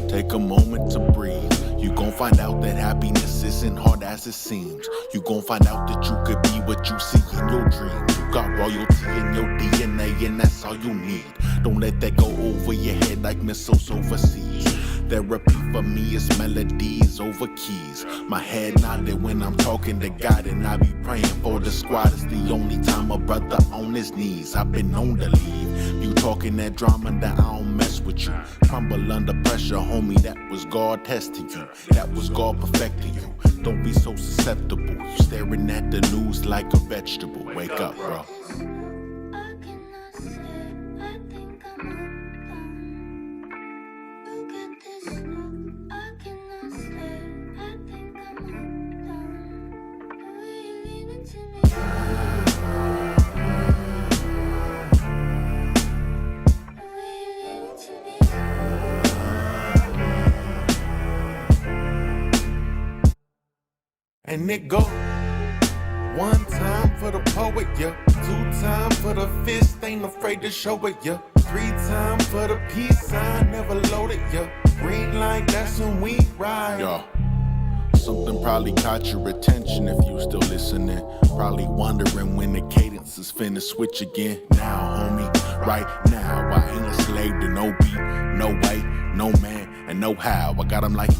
S12: take a moment to breathe. You gon' find out that happiness isn't hard as it seems. You gon' find out that you could be what you see in your dreams. You got royalty in your DNA and that's all you need. Don't let that go over your head like missiles overseas. Therapy for me is melodies over keys. My head nodded when I'm talking to God, and I be praying for the squad. It's the only time a brother on his knees. I've been known to leave. You talking that drama, that I don't mess with you. Crumble under pressure, homie, that was God testing you. That was God perfecting you. Don't be so susceptible. You staring at the news like a vegetable. Wake up, bro. And it go 1 time for the poet, yeah. 2 times for the fist, ain't afraid to show it, yeah. 3 times for the peace sign, never loaded, yeah. Green light, that's when we ride. Yo, something probably caught your attention if you still listening. Probably wondering when the cadence is finna switch again. Now, homie, right now, I ain't a slave to no beat, no way, no man, and no how. I got 'em like,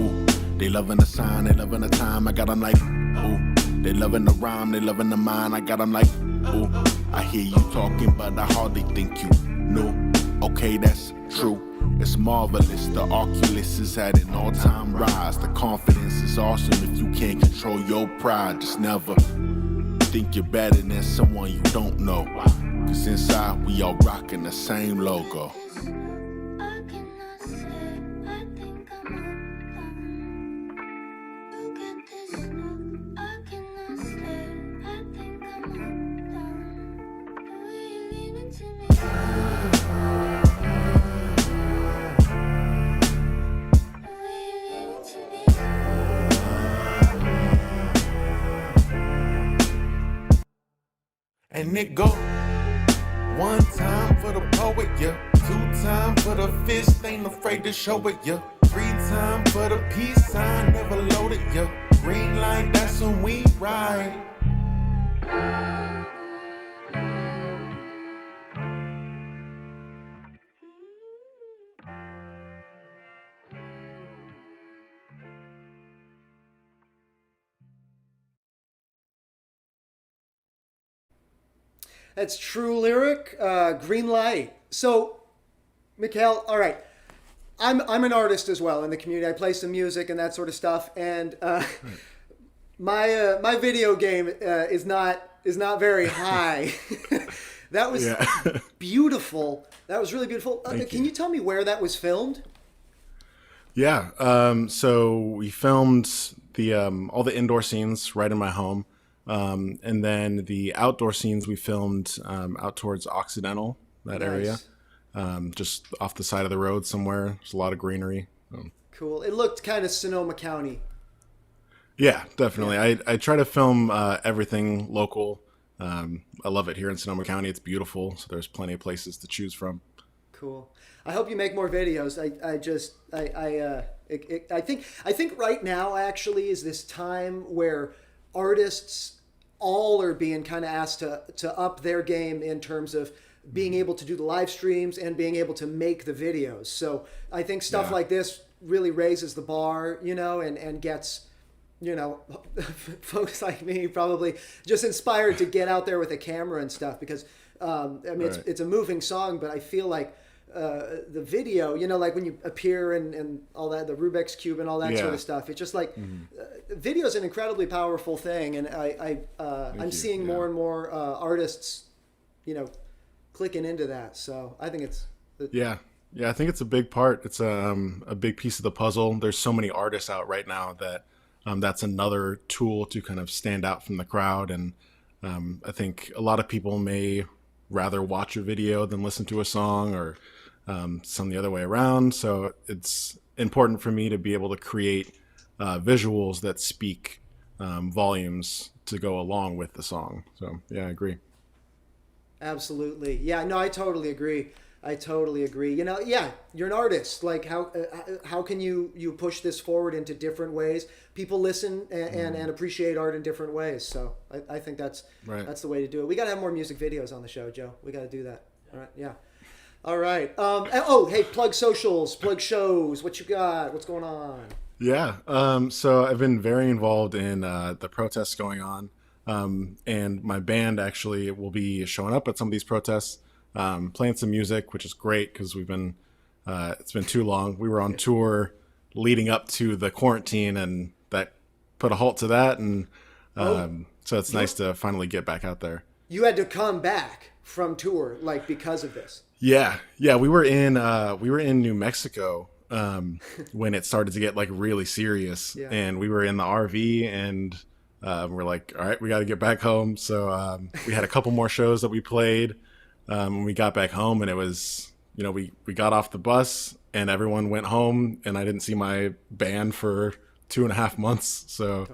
S12: ooh. They loving the sign, they loving the time. I got 'em like, ooh. They loving the rhyme, they loving the mind. I got 'em like, ooh. I hear you talking, but I hardly think you knew. Okay, that's true. It's marvelous. The Oculus is at an all-time rise. The confidence is awesome if you can't control your pride. Just never think you're better than someone you don't know. Cause inside we all rocking the same logo. And it go 1 time for the poet, yeah. 2 times for the fist, ain't afraid to show it, yeah. 3 times for the peace sign, never loaded, yeah. Green light, that's when we ride.
S1: That's True Lyric, Green Light. So, Mikhail, all right. I'm an artist as well in the community. I play some music and that sort of stuff, and my video game is not very high. That was beautiful. That was really beautiful. Can you tell me where that was filmed?
S11: Yeah. So we filmed the all the indoor scenes right in my home, and then the outdoor scenes we filmed out towards Occidental, that area, just off the side of the road somewhere. There's a lot of greenery.
S1: Cool. It looked kind of Sonoma County.
S11: Yeah, definitely. I try to film everything local. I love it here in Sonoma County. It's beautiful, so there's plenty of places to choose from.
S1: Cool. I hope you make more videos. I think right now actually is this time where artists all are being kind of asked to up their game in terms of being able to do the live streams and being able to make the videos. So I think stuff like this really raises the bar, and gets, folks like me probably just inspired to get out there with a camera and stuff, because it's a moving song, but I feel like the video, like when you appear and all that, the Rubik's Cube and all that sort of stuff, it's just like video is an incredibly powerful thing, and I'm seeing more and more artists, clicking into that. So I think it's I think it's a big part. It's a big piece of the puzzle. There's so many artists out right now that that's another tool to kind of stand out from the crowd, and I think a lot of people may rather watch a video than listen to a song, or some the other way around. So it's important for me to be able to create visuals that speak volumes to go along with the song. So yeah, I agree. Absolutely. Yeah, no, I totally agree. You're an artist. Like how can you push this forward into different ways? People listen and appreciate art in different ways. So I think that's the way to do it. We got to have more music videos on the show, Joe. We got to do that. All right. Yeah. All right. Hey, plug socials, plug shows. What you got? What's going on?
S11: Yeah. So I've been very involved in the protests going on. And my band actually will be showing up at some of these protests, playing some music, which is great because it's been too long. We were on tour leading up to the quarantine, and that put a halt to that. And so it's nice to finally get back out there.
S1: You had to come back from tour, like, because of this.
S11: Yeah. We were in New Mexico when it started to get like really serious, and we were in the RV, and we're like, all right, we got to get back home. So we had a couple more shows that we played when we got back home, and it was, we got off the bus and everyone went home, and I didn't see my band for 2.5 months. So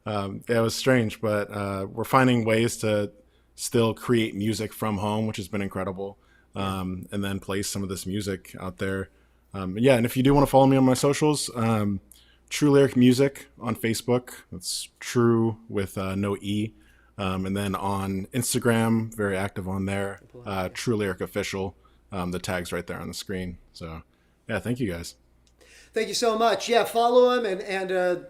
S11: it was strange, but we're finding ways to still create music from home, which has been incredible, and then play some of this music out there. And if you do want to follow me on my socials, True Lyric Music on Facebook. That's True with no E. And then on Instagram, very active on there. True Lyric Official. The tag's right there on the screen. So, yeah, thank you guys.
S1: Thank you so much. Yeah, follow him, and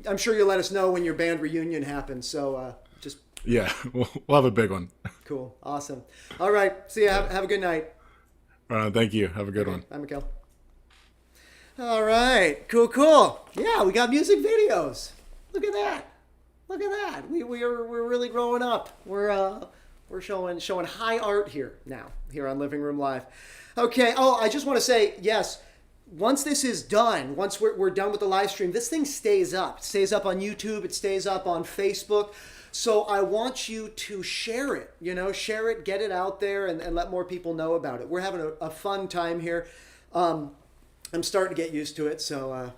S1: I'm sure you'll let us know when your band reunion happens. So just...
S11: Yeah, we'll have a big one.
S1: Cool. Awesome. All right. See you. Have a good night.
S11: Thank you. Have a good one.
S1: Bye, Mikhail. All right, cool. Yeah, we got music videos. Look at that. We're really growing up. We're showing high art here on Living Room Live. Okay. Oh, I just want to say, yes, once this is done, once we're done with the live stream, this thing stays up. It stays up on YouTube. It stays up on Facebook. So I want you to share it. Share it, get it out there, and let more people know about it. We're having a fun time here. I'm starting to get used to it, so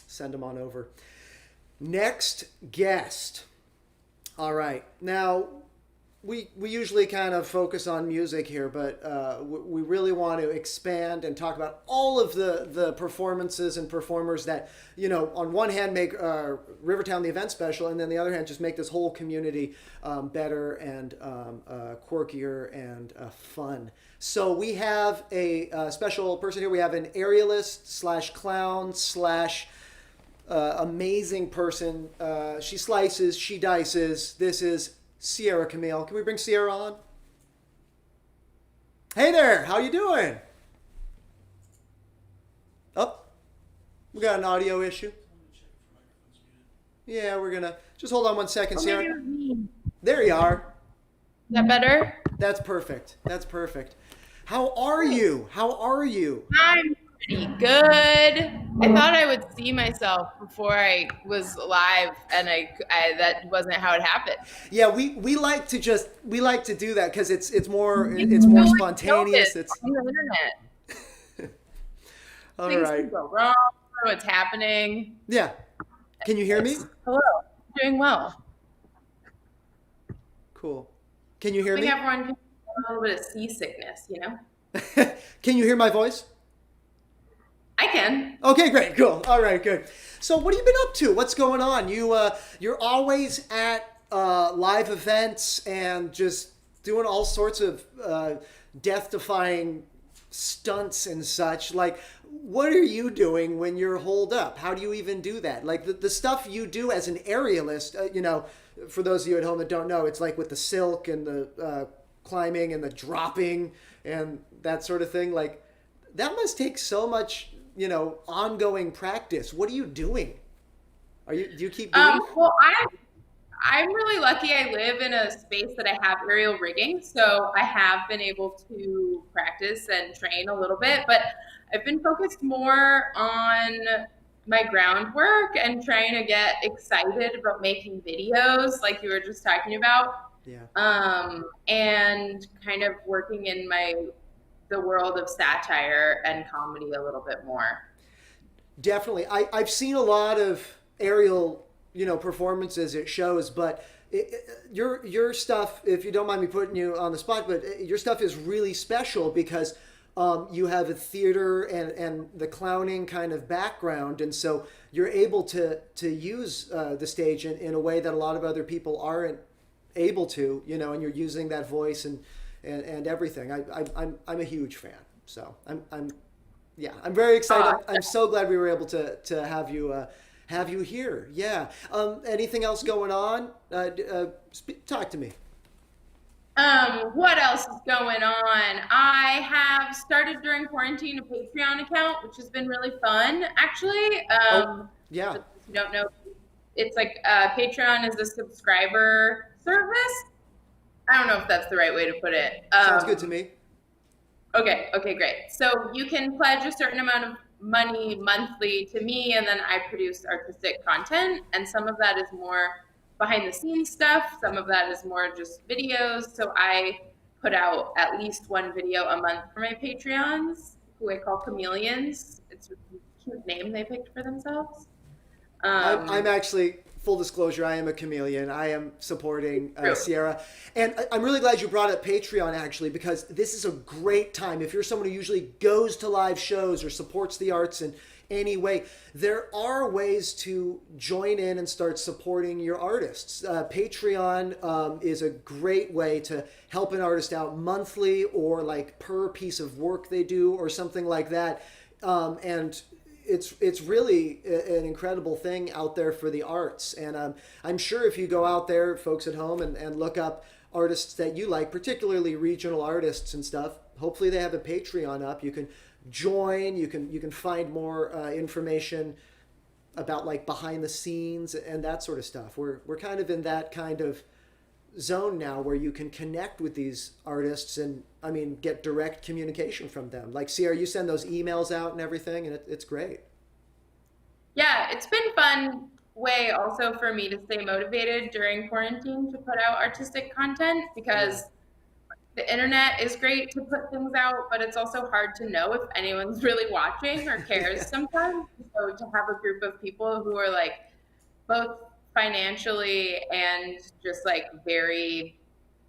S1: send them on over. Next guest. All right. Now, we usually kind of focus on music here, but we really want to expand and talk about all of the performances and performers that, on one hand make Rivertown the event special, and then the other hand just make this whole community better and quirkier and fun. So we have a special person here. We have an aerialist / clown / amazing person. She slices, she dices. This is Sierra Camille. Can we bring Sierra on? Hey there, how you doing? We got an audio issue. Yeah, we're gonna just hold on 1 second, Sarah.
S13: maybe it was me.
S1: There you are.
S13: Is that better?
S1: That's perfect. That's perfect. How are you? How are you?
S13: I'm pretty good. I thought I would see myself before I was live, and I that wasn't how it happened.
S1: Yeah, we like to do that because it's more
S13: You
S1: more
S13: really
S1: spontaneous.
S13: know this
S1: It's
S13: on the internet.
S1: all
S13: Things
S1: right.
S13: can go wrong. I don't know what's happening.
S1: Yeah. Can you hear me?
S13: Hello. Doing well.
S1: Cool. Can you
S13: I
S1: hear
S13: think
S1: me?
S13: everyone can have a little bit of seasickness, you know?
S1: Can you hear my voice?
S13: I can.
S1: Okay, great, cool. All right, good. So, what have you been up to? What's going on? You're always at live events and just doing all sorts of death-defying stunts and such. Like, what are you doing when you're holed up? How do you even do that? Like the stuff you do as an aerialist, for those of you at home that don't know, it's like with the silk and the climbing and the dropping and that sort of thing. Like, that must take so much, ongoing practice. What are you doing? Do you keep doing?
S13: Well, I'm really lucky. I live in a space that I have aerial rigging, so I have been able to practice and train a little bit, but I've been focused more on my groundwork and trying to get excited about making videos like you were just talking about.
S1: Yeah.
S13: And kind of working in the world of satire and comedy a little bit more.
S1: Definitely. I've seen a lot of aerial, performances at shows, but your stuff, if you don't mind me putting you on the spot, but your stuff is really special because you have a theater and the clowning kind of background, and so you're able to use the stage in a way that a lot of other people aren't able to, and you're using that voice and everything. I'm a huge fan, so I'm very excited. I'm so glad we were able to have you here. Yeah. Anything else going on? Talk to me.
S13: What else is going on? I have started during quarantine a Patreon account, which has been really fun, actually.
S1: Yeah.
S13: If you don't know, it's like Patreon is a subscriber service. I don't know if that's the right way to put it.
S1: Sounds good to me.
S13: Okay, great. So you can pledge a certain amount of money monthly to me, and then I produce artistic content, and some of that is more behind the scenes stuff, some of that is more just videos. So I put out at least one video a month for my Patreons, who I call chameleons. It's a cute name they picked for themselves.
S1: I'm actually, full disclosure, I am a chameleon. I am supporting Sierra. And I'm really glad you brought up Patreon, actually, because this is a great time. If you're someone who usually goes to live shows or supports the arts in any way, there are ways to join in and start supporting your artists. Patreon is a great way to help an artist out monthly or like per piece of work they do or something like that. And it's really an incredible thing out there for the arts. And I'm sure if you go out there, folks at home, and look up artists that you like, particularly regional artists and stuff, hopefully they have a Patreon up. You can join, you can find more information about like behind the scenes and that sort of stuff. We're kind of in that kind of zone now where you can connect with these artists and get direct communication from them. Like, Sierra, you send those emails out and everything, and it's great.
S13: Yeah, it's been fun way also for me to stay motivated during quarantine to put out artistic content, because the internet is great to put things out, but it's also hard to know if anyone's really watching or cares sometimes. So to have a group of people who are like both financially and just like very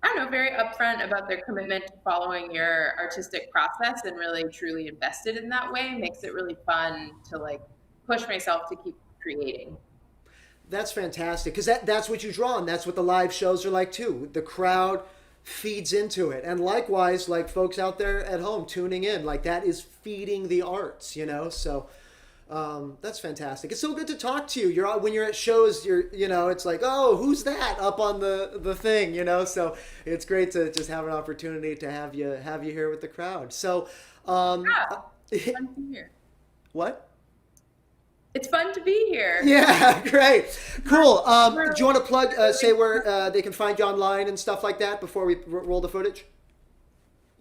S13: upfront about their commitment to following your artistic process and really truly invested in that way makes it really fun to like push myself to keep creating.
S1: That's fantastic, because that's what you draw on. That's what the live shows are like too. The crowd feeds into it, and likewise, like folks out there at home tuning in, like that is feeding the arts, so that's fantastic. It's so good to talk to you. When you're at shows, it's like, oh, who's that up on the thing, so it's great to just have an opportunity to have you here with the crowd. So
S13: Fun to hear.
S1: what
S13: It's fun to be here.
S1: Yeah, great. Cool. Do you want to plug, say where they can find you online and stuff like that before we roll the footage?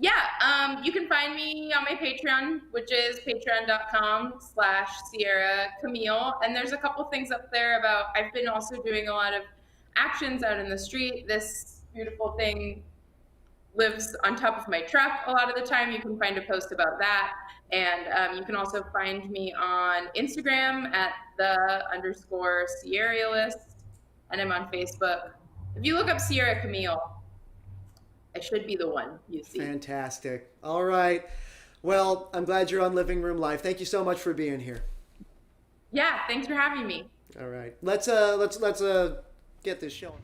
S13: Yeah, you can find me on my Patreon, which is patreon.com/Sierra Camille. And there's a couple things up there about, I've been also doing a lot of actions out in the street. This beautiful thing lives on top of my truck a lot of the time. You can find a post about that. And you can also find me on Instagram at _Sierrealist. And I'm on Facebook. If you look up Sierra Camille, I should be the one you see.
S1: Fantastic. All right. Well, I'm glad you're on Living Room Live. Thank you so much for being here.
S13: Yeah, thanks for having me.
S1: All right. Let's get this show.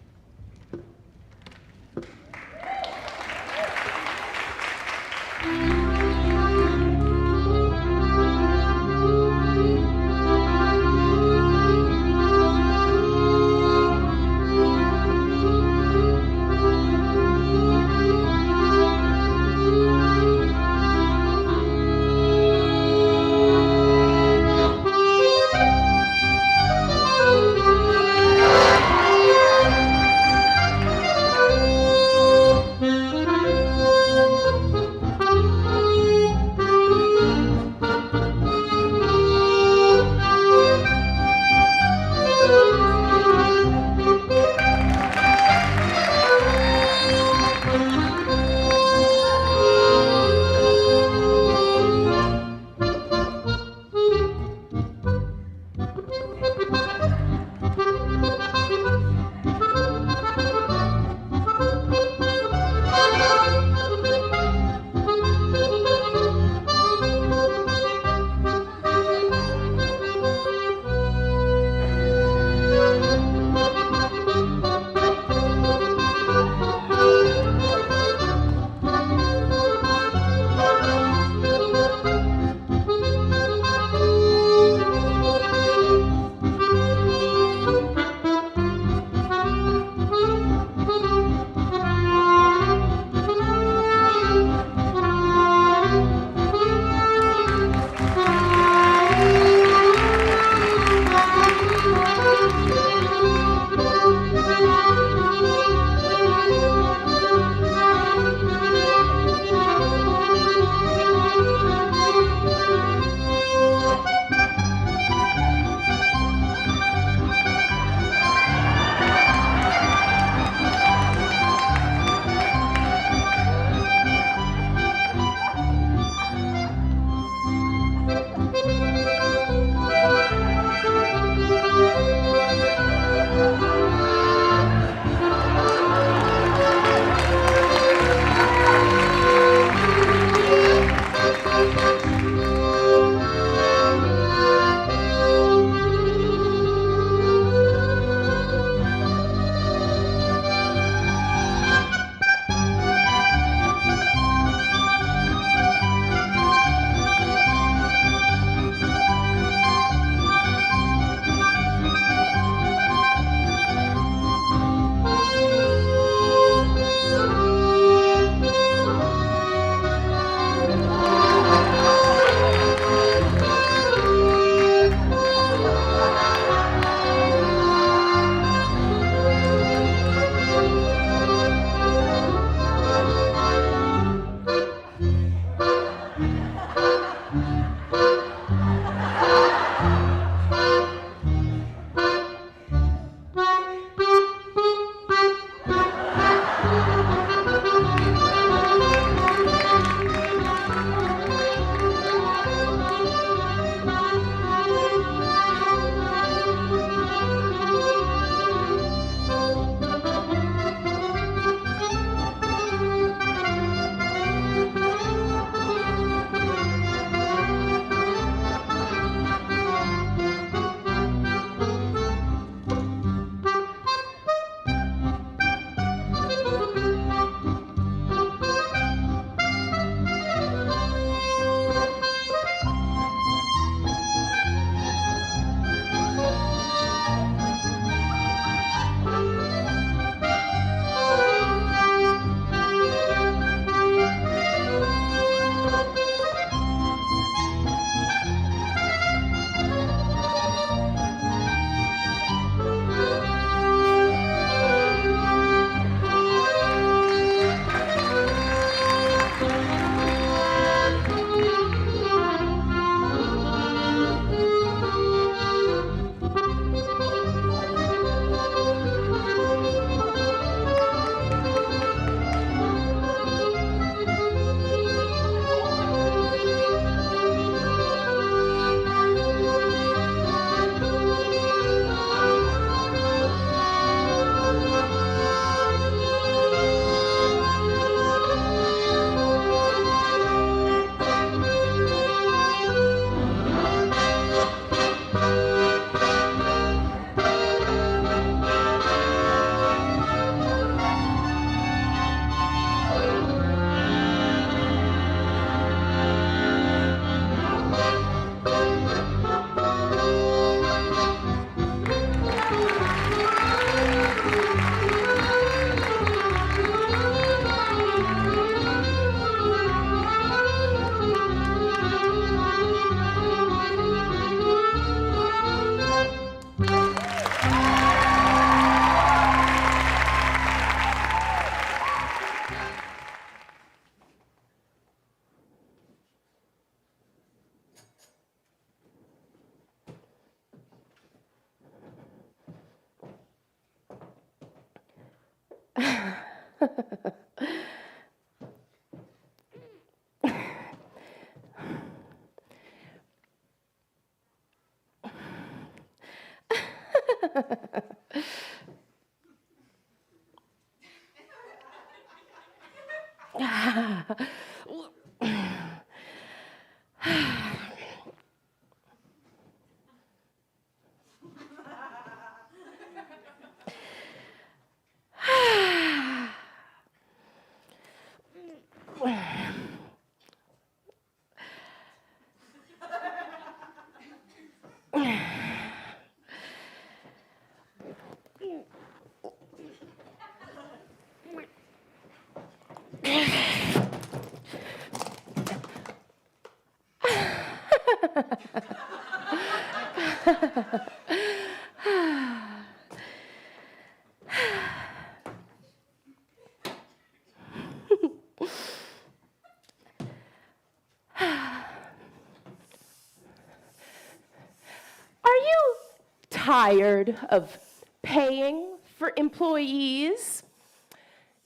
S14: Tired of paying for employees?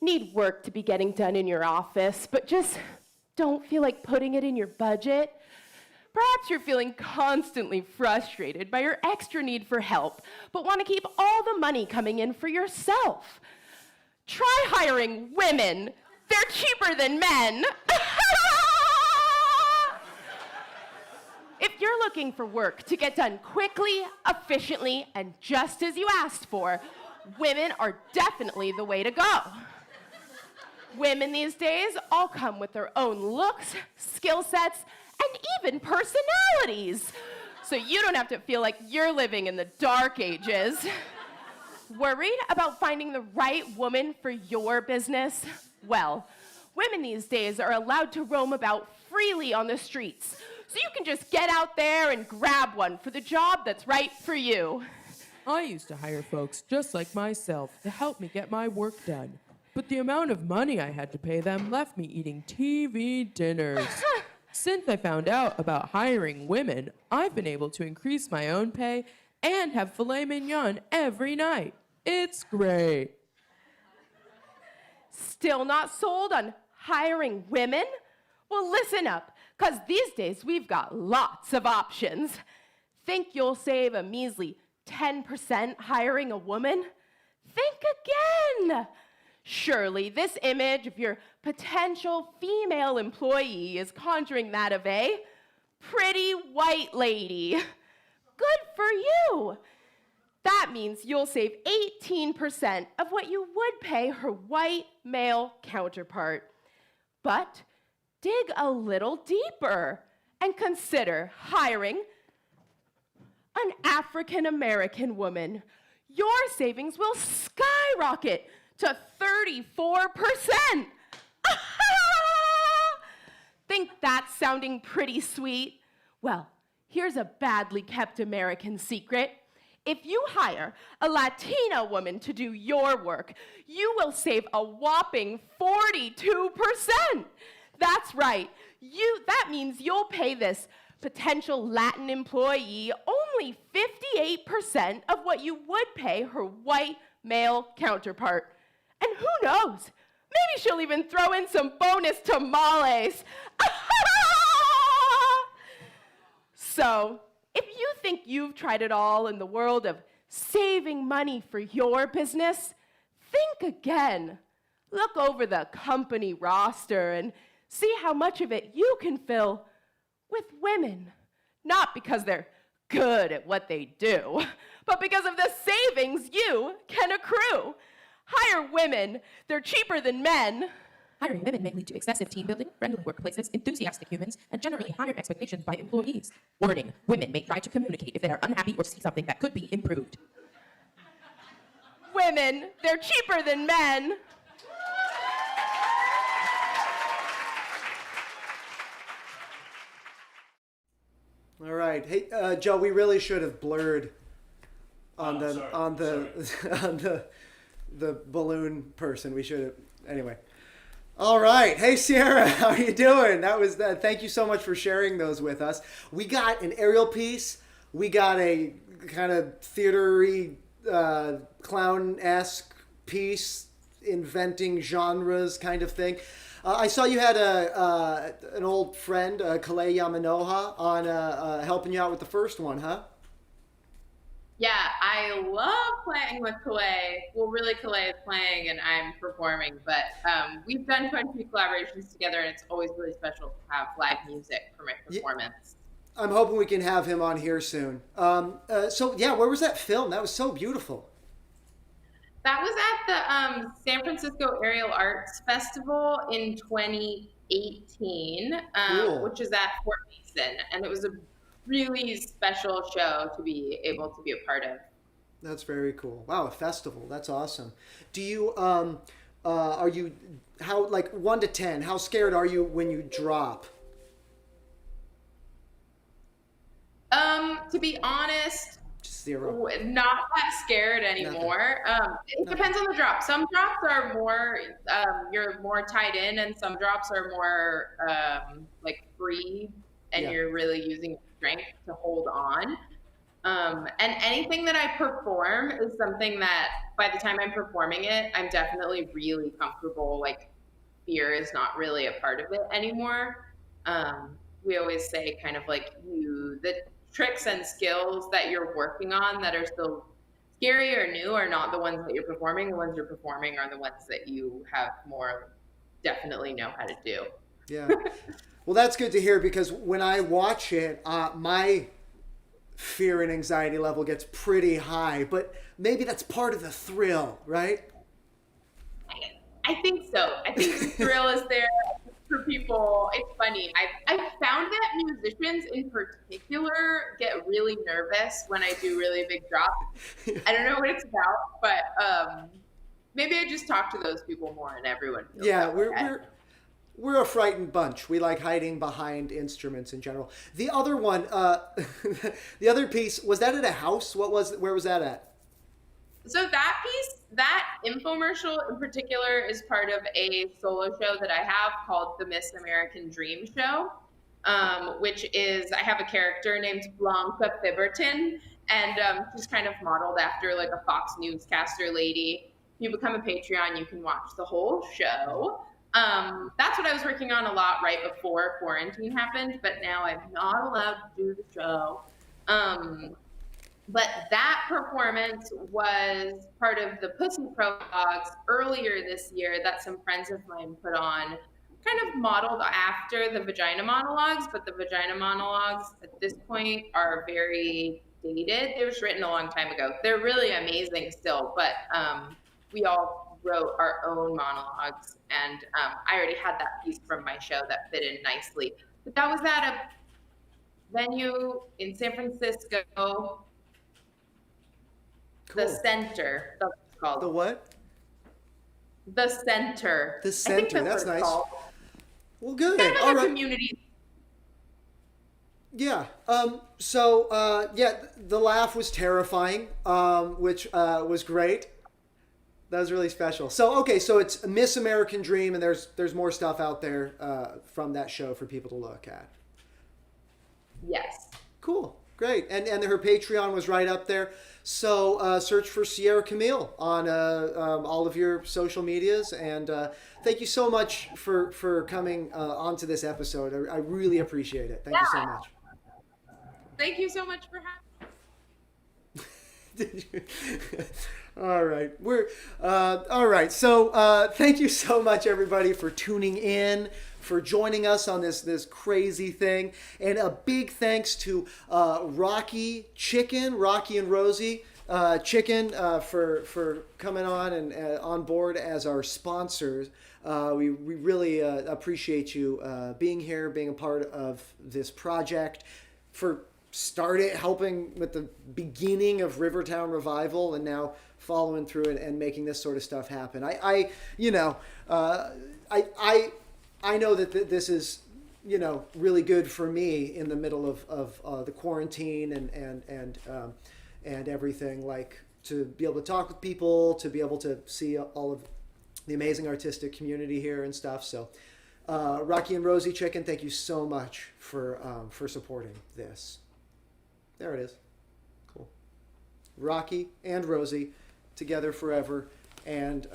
S14: Need work to be getting done in your office, but just don't feel like putting it in your budget? Perhaps you're feeling constantly frustrated by your extra need for help, but want to keep all the money coming in for yourself. Try hiring women. They're cheaper than men. If you're looking for work to get done quickly, efficiently, and just as you asked for, women are definitely the way to go. Women these days all come with their own looks, skill sets, and even personalities. So you don't have to feel like you're living in the dark ages. Worried about finding the right woman for your business? Well, women these days are allowed to roam about freely on the streets. So you can just get out there and grab one for the job that's right for you.
S15: I used to hire folks just like myself to help me get my work done. But the amount of money I had to pay them left me eating TV dinners. Since I found out about hiring women, I've been able to increase my own pay and have filet mignon every night. It's great.
S14: Still not sold on hiring women? Well, listen up. Because these days, we've got lots of options. Think you'll save a measly 10% hiring a woman? Think again. Surely this image of your potential female employee is conjuring that of a pretty white lady. Good for you. That means you'll save 18% of what you would pay her white male counterpart. But dig a little deeper and consider hiring an African American woman. Your savings will skyrocket to 34%. Think that's sounding pretty sweet? Well, here's a badly kept American secret. If you hire a Latina woman to do your work, you will save a whopping 42%. That's right. That means you'll pay this potential Latin employee only 58% of what you would pay her white male counterpart. And who knows? Maybe she'll even throw in some bonus tamales. So, if you think you've tried it all in the world of saving money for your business, think again. Look over the company roster and see how much of it you can fill with women. Not because they're good at what they do, but because of the savings you can accrue. Hire women. They're cheaper than men.
S16: Hiring women may lead to excessive team building, friendly workplaces, enthusiastic humans, and generally higher expectations by employees. Warning, women may try to communicate if they are unhappy or see something that could be improved.
S14: Women, they're cheaper than men.
S1: All right. Hey, Joe, we really should have blurred on the balloon person. We should have. Anyway. All right. Hey, Sierra, how are you doing? That was that. Thank you so much for sharing those with us. We got an aerial piece. We got a kind of theater-y, clown-esque piece inventing genres kind of thing. I saw you had an old friend, Kalei Yamanoha, on helping you out with the first one, huh?
S13: Yeah, I love playing with Kalei. Well, really, Kalei is playing and I'm performing, but we've done quite a few collaborations together, and it's always really special to have live music for my performance.
S1: I'm hoping we can have him on here soon. So, yeah, where was that film? That was so beautiful.
S13: That was at the San Francisco Aerial Arts Festival in 2018,
S1: Cool.
S13: which is at Fort Mason, and it was a really special show to be able to be a part of.
S1: That's very cool. Wow, a festival. That's awesome. Do you, are you, how, like 1 to 10, how scared are you when you drop?
S13: To be honest,
S1: Just 0.
S13: not that scared anymore. It depends on the drop. Some drops are more, you're more tied in, and some drops are more like free, and
S1: Yeah.
S13: you're really using strength to hold on. And anything that I perform is something that by the time I'm performing it, I'm definitely really comfortable. Like, fear is not really a part of it anymore. We always say kind of like the tricks and skills that you're working on that are still scary or new are not the ones that you're performing. The ones you're performing are the ones that you have more definitely know how to do.
S1: Yeah. Well, that's good to hear, because when I watch it, my fear and anxiety level gets pretty high, but maybe that's part of the thrill, right?
S13: I think so. I think the thrill is there for people. It's funny. I've found that musicians in particular get really nervous when I do really big drops. I don't know what it's about, but maybe I just talk to those people more, and everyone feels
S1: Yeah,
S13: that way.
S1: we're a frightened bunch. We like hiding behind instruments in general. The other one, the other piece, was that at a house? Where was that at?
S13: So that piece, that infomercial in particular, is part of a solo show that I have called the Miss American Dream Show, which is, I have a character named Blanca Thiberton, and she's kind of modeled after like a Fox newscaster lady. If you become a Patreon, you can watch the whole show. That's what I was working on a lot right before quarantine happened, but now I'm not allowed to do the show. But that performance was part of the Pussy Prologues earlier this year that some friends of mine put on, kind of modeled after the Vagina Monologues, but the Vagina Monologues at this point are very dated. They were written a long time ago. They're really amazing still, but we all wrote our own monologues, and I already had that piece from my show that fit in nicely. But that was at a venue in San Francisco.
S1: Cool.
S13: The Center, that's what it's called.
S1: The what?
S13: The Center.
S1: The
S13: I think
S1: Center, that's
S13: what it's
S1: nice.
S13: called.
S1: Well, good.
S13: Kind of
S1: All
S13: like a
S1: right.
S13: community.
S1: Yeah. Yeah, the laugh was terrifying, which was great. That was really special. So, okay, so it's Miss American Dream, and there's more stuff out there from that show for people to look at.
S13: Yes.
S1: Cool. Great. And her Patreon was right up there. So search for Sierra Camille on all of your social medias. And thank you so much for coming onto this episode. I really appreciate it. Thank you so much.
S13: Thank you so much for having me.
S1: All right. All right. So thank you so much, everybody, for tuning in, for joining us on this crazy thing. And a big thanks to Rocky and Rosie Chicken for coming on and on board as our sponsors. We really appreciate you being here, being a part of this project, for helping with the beginning of Rivertown Revival, and now following through and making this sort of stuff happen. I know that this is, really good for me in the middle of the quarantine and everything, like to be able to talk with people, to be able to see all of the amazing artistic community here and stuff. So Rocky and Rosie Chicken, thank you so much for supporting this. There it is. Cool. Rocky and Rosie, together forever. and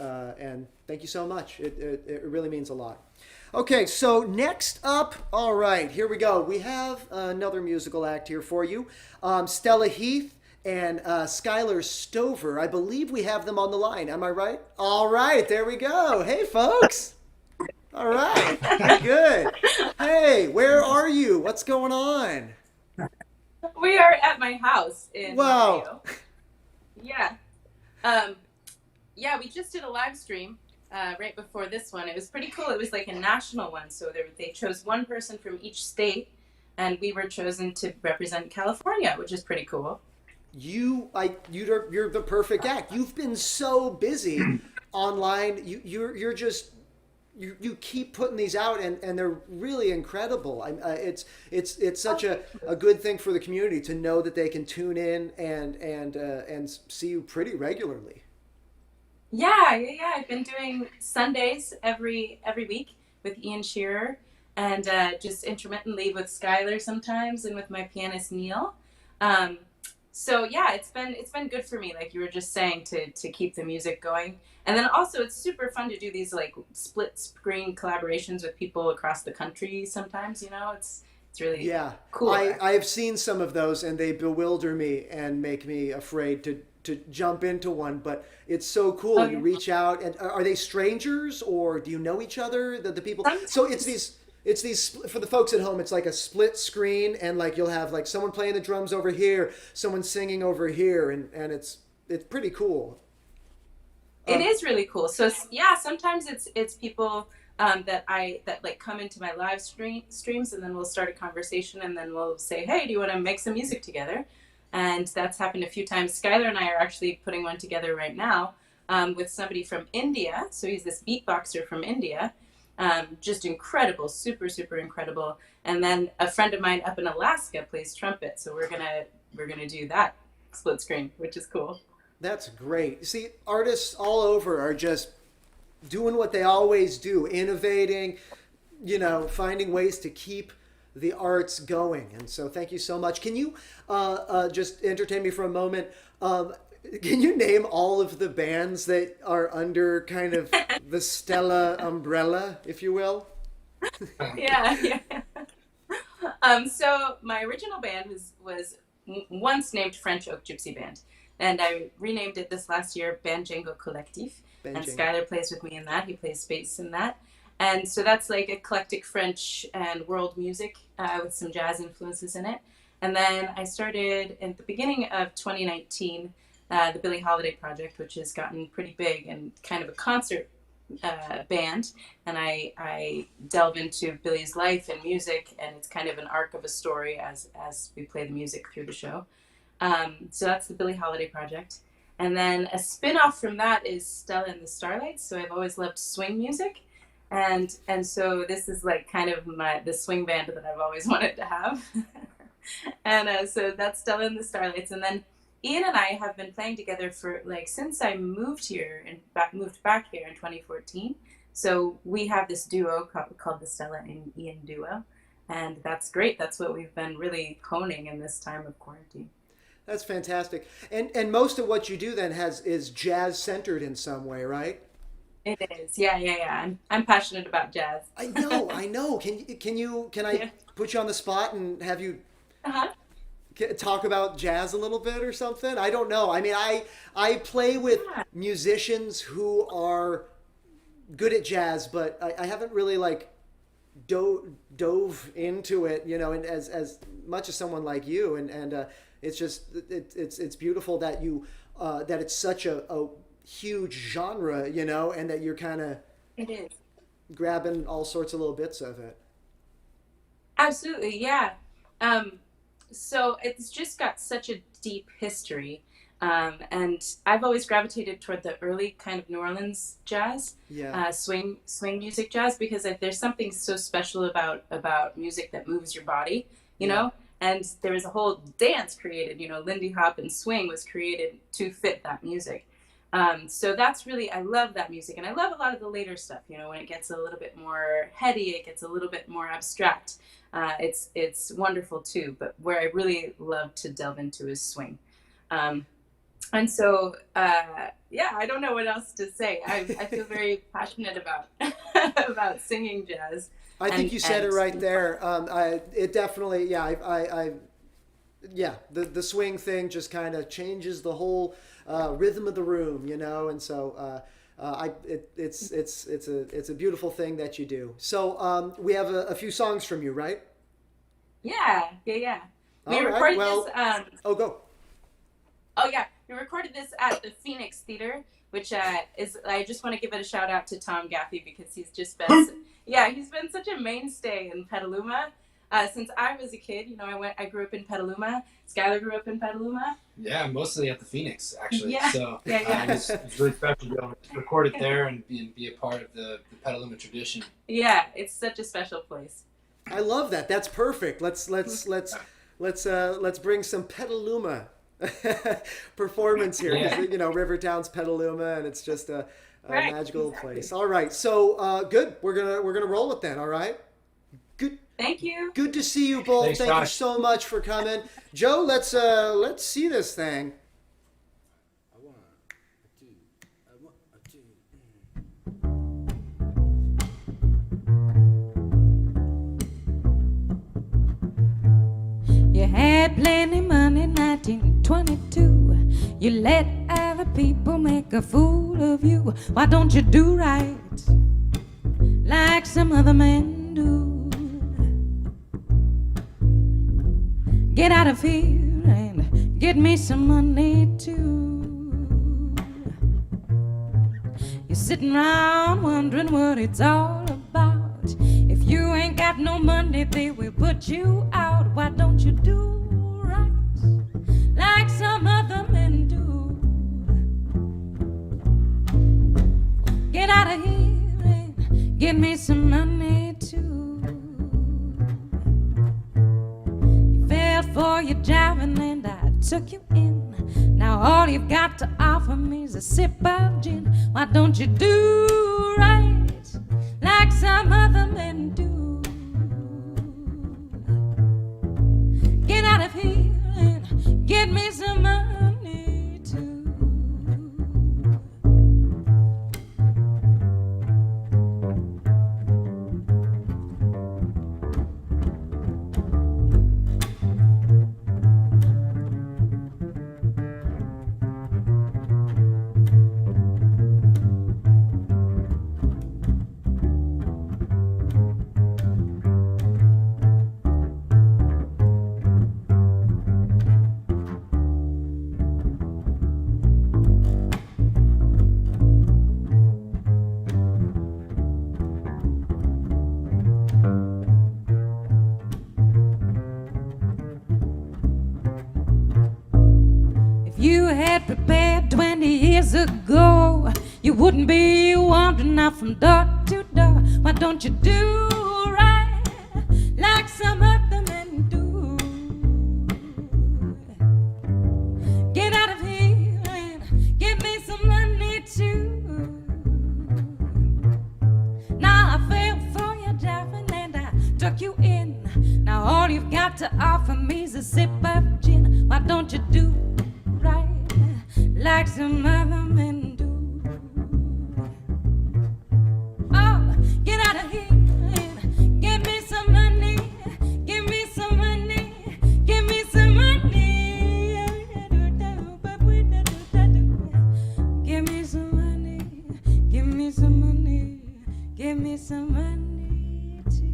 S1: thank you so much. It really means a lot. Okay, so next up, all right, here we go. We have another musical act here for you. Stella Heath and Skylar Stover. I believe we have them on the line. Am I right? All right, there we go. Hey, folks. All right, good. Hey, where are you? What's going on?
S17: We are at my house in
S1: Wow.
S17: Ohio. Yeah. Yeah, we just did a live stream right before this one. It was pretty cool. It was like a national one. So they chose one person from each state, and we were chosen to represent California, which is pretty cool.
S1: You're the perfect act. You've been so busy online. You're just you keep putting these out, and they're really incredible. It's such a good thing for the community to know that they can tune in and see you pretty regularly.
S17: Yeah. I've been doing Sundays every week with Ian Shearer, and just intermittently with Skylar sometimes, and with my pianist Neil. So yeah, it's been good for me, like you were just saying, to keep the music going. And then also it's super fun to do these like split screen collaborations with people across the country sometimes, it's really cool.
S1: I've seen some of those, and they bewilder me and make me afraid to jump into one, but it's so cool.
S17: Okay.
S1: You reach out, and are they strangers, or do you know each other, the people? So it's these for the folks at home, it's like a split screen, and like you'll have like someone playing the drums over here, someone singing over here, and it's pretty cool.
S17: It is really cool. So yeah, sometimes it's people that like come into my live streams, and then we'll start a conversation, and then we'll say, hey, do you want to make some music together? And that's happened a few times. Skylar and I are actually putting one together right now with somebody from India. So he's this beatboxer from India. Just incredible, super, super incredible. And then a friend of mine up in Alaska plays trumpet. So we're gonna do that split screen, which is cool.
S1: That's great. See, artists all over are just doing what they always do, innovating, finding ways to keep the arts going. And so thank you so much. Can you just entertain me for a moment? Can you name all of the bands that are under kind of the Stella umbrella, if you will?
S17: Yeah. So my original band was once named French Oak Gypsy Band, and I renamed it this last year Band Django Collectif. And Skylar plays with me in that. He plays bass in that. And so that's like eclectic French and world music with some jazz influences in it. And then I started at the beginning of 2019 the Billie Holiday Project, which has gotten pretty big and kind of a concert band. And I delve into Billie's life and music, and it's kind of an arc of a story as we play the music through the show. So that's the Billie Holiday Project. And then a spin-off from that is Stella and the Starlights. So I've always loved swing music. And so this is like kind of the swing band that I've always wanted to have. And so that's Stella and the Starlights. And then Ian and I have been playing together for like since I moved here and moved back here in 2014. So we have this duo called the Stella and Ian Duo. And that's great. That's what we've been really honing in this time of quarantine.
S1: That's fantastic. And most of what you do then is jazz centered in some way, right?
S17: It is. Yeah. I'm passionate about jazz.
S1: I know. Can I put you on the spot and have you talk about jazz a little bit or something? I don't know. I mean, I play with musicians who are good at jazz, but I haven't really like dove into it, and as much as someone like you, and it's just it's beautiful that you that it's such a huge genre, and that you're kind of grabbing all sorts of little bits of it.
S17: Absolutely, yeah. So it's just got such a deep history, and I've always gravitated toward the early kind of New Orleans jazz, swing music jazz, because there's something so special about music that moves your body, you know. And there was a whole dance created, Lindy Hop and swing was created to fit that music. So that's really, I love that music, and I love a lot of the later stuff, when it gets a little bit more heady, it gets a little bit more abstract. It's wonderful too, but where I really love to delve into is swing. And so, yeah, I don't know what else to say. I feel very passionate about about singing jazz.
S1: I think you said it right there. It definitely, yeah, the swing thing just kind of changes the whole rhythm of the room, you know, and so it's a beautiful thing that you do. So we have a few songs from you, right?
S17: Yeah. We
S1: All right,
S17: recorded
S1: well,
S17: this.
S1: go.
S17: Oh yeah, we recorded this at the Phoenix Theater, which is. I just want to give it a shout out to Tom Gaffey because he's just been. He's been such a mainstay in Petaluma since I was a kid. You know, I grew up in Petaluma. Skylar grew up in Petaluma.
S18: Yeah, mostly at the Phoenix, actually.
S17: Yeah.
S18: So
S17: Yeah.
S18: it's really special to be able to record it there and be a part of the Petaluma tradition.
S17: Yeah, it's such a special place.
S1: I love that. That's perfect. Let's bring some Petaluma performance here. 'Cause, you know, Rivertown's Petaluma, and it's just a magical place. All right, so good. We're gonna roll it then. All right. Good.
S17: Thank you.
S1: Good to see you both.
S18: Thanks,
S1: Thank you
S18: Josh.
S1: so much for coming, Joe. Let's see this thing.
S19: You had plenty money, 1922. You let other people make a fool of you. Why don't you do right like some other men do? Get out of here and get me some money too. You're sitting around wondering what it's all about. If you ain't got no money, they will put you out. Why don't you do right like some other men do? Get out of here and get me some money too. You fell for your driving and I took you in. Now all you've got to offer me is a sip of gin. Why don't you do right like some other men do? Get out of here and get me some money too. You had prepared 20 years ago, you wouldn't be wandering out from door to door. Why don't you do right like some other men do? Get out of here and give me some money too. Now I fell for your driving and I took you in. Now all you've got to offer me is a sip of gin. Why don't you do right like some other men do? Oh, get out of here and give me some money. Give me some money. Give me some money. Give me some money. Give me some money. Give me some money too.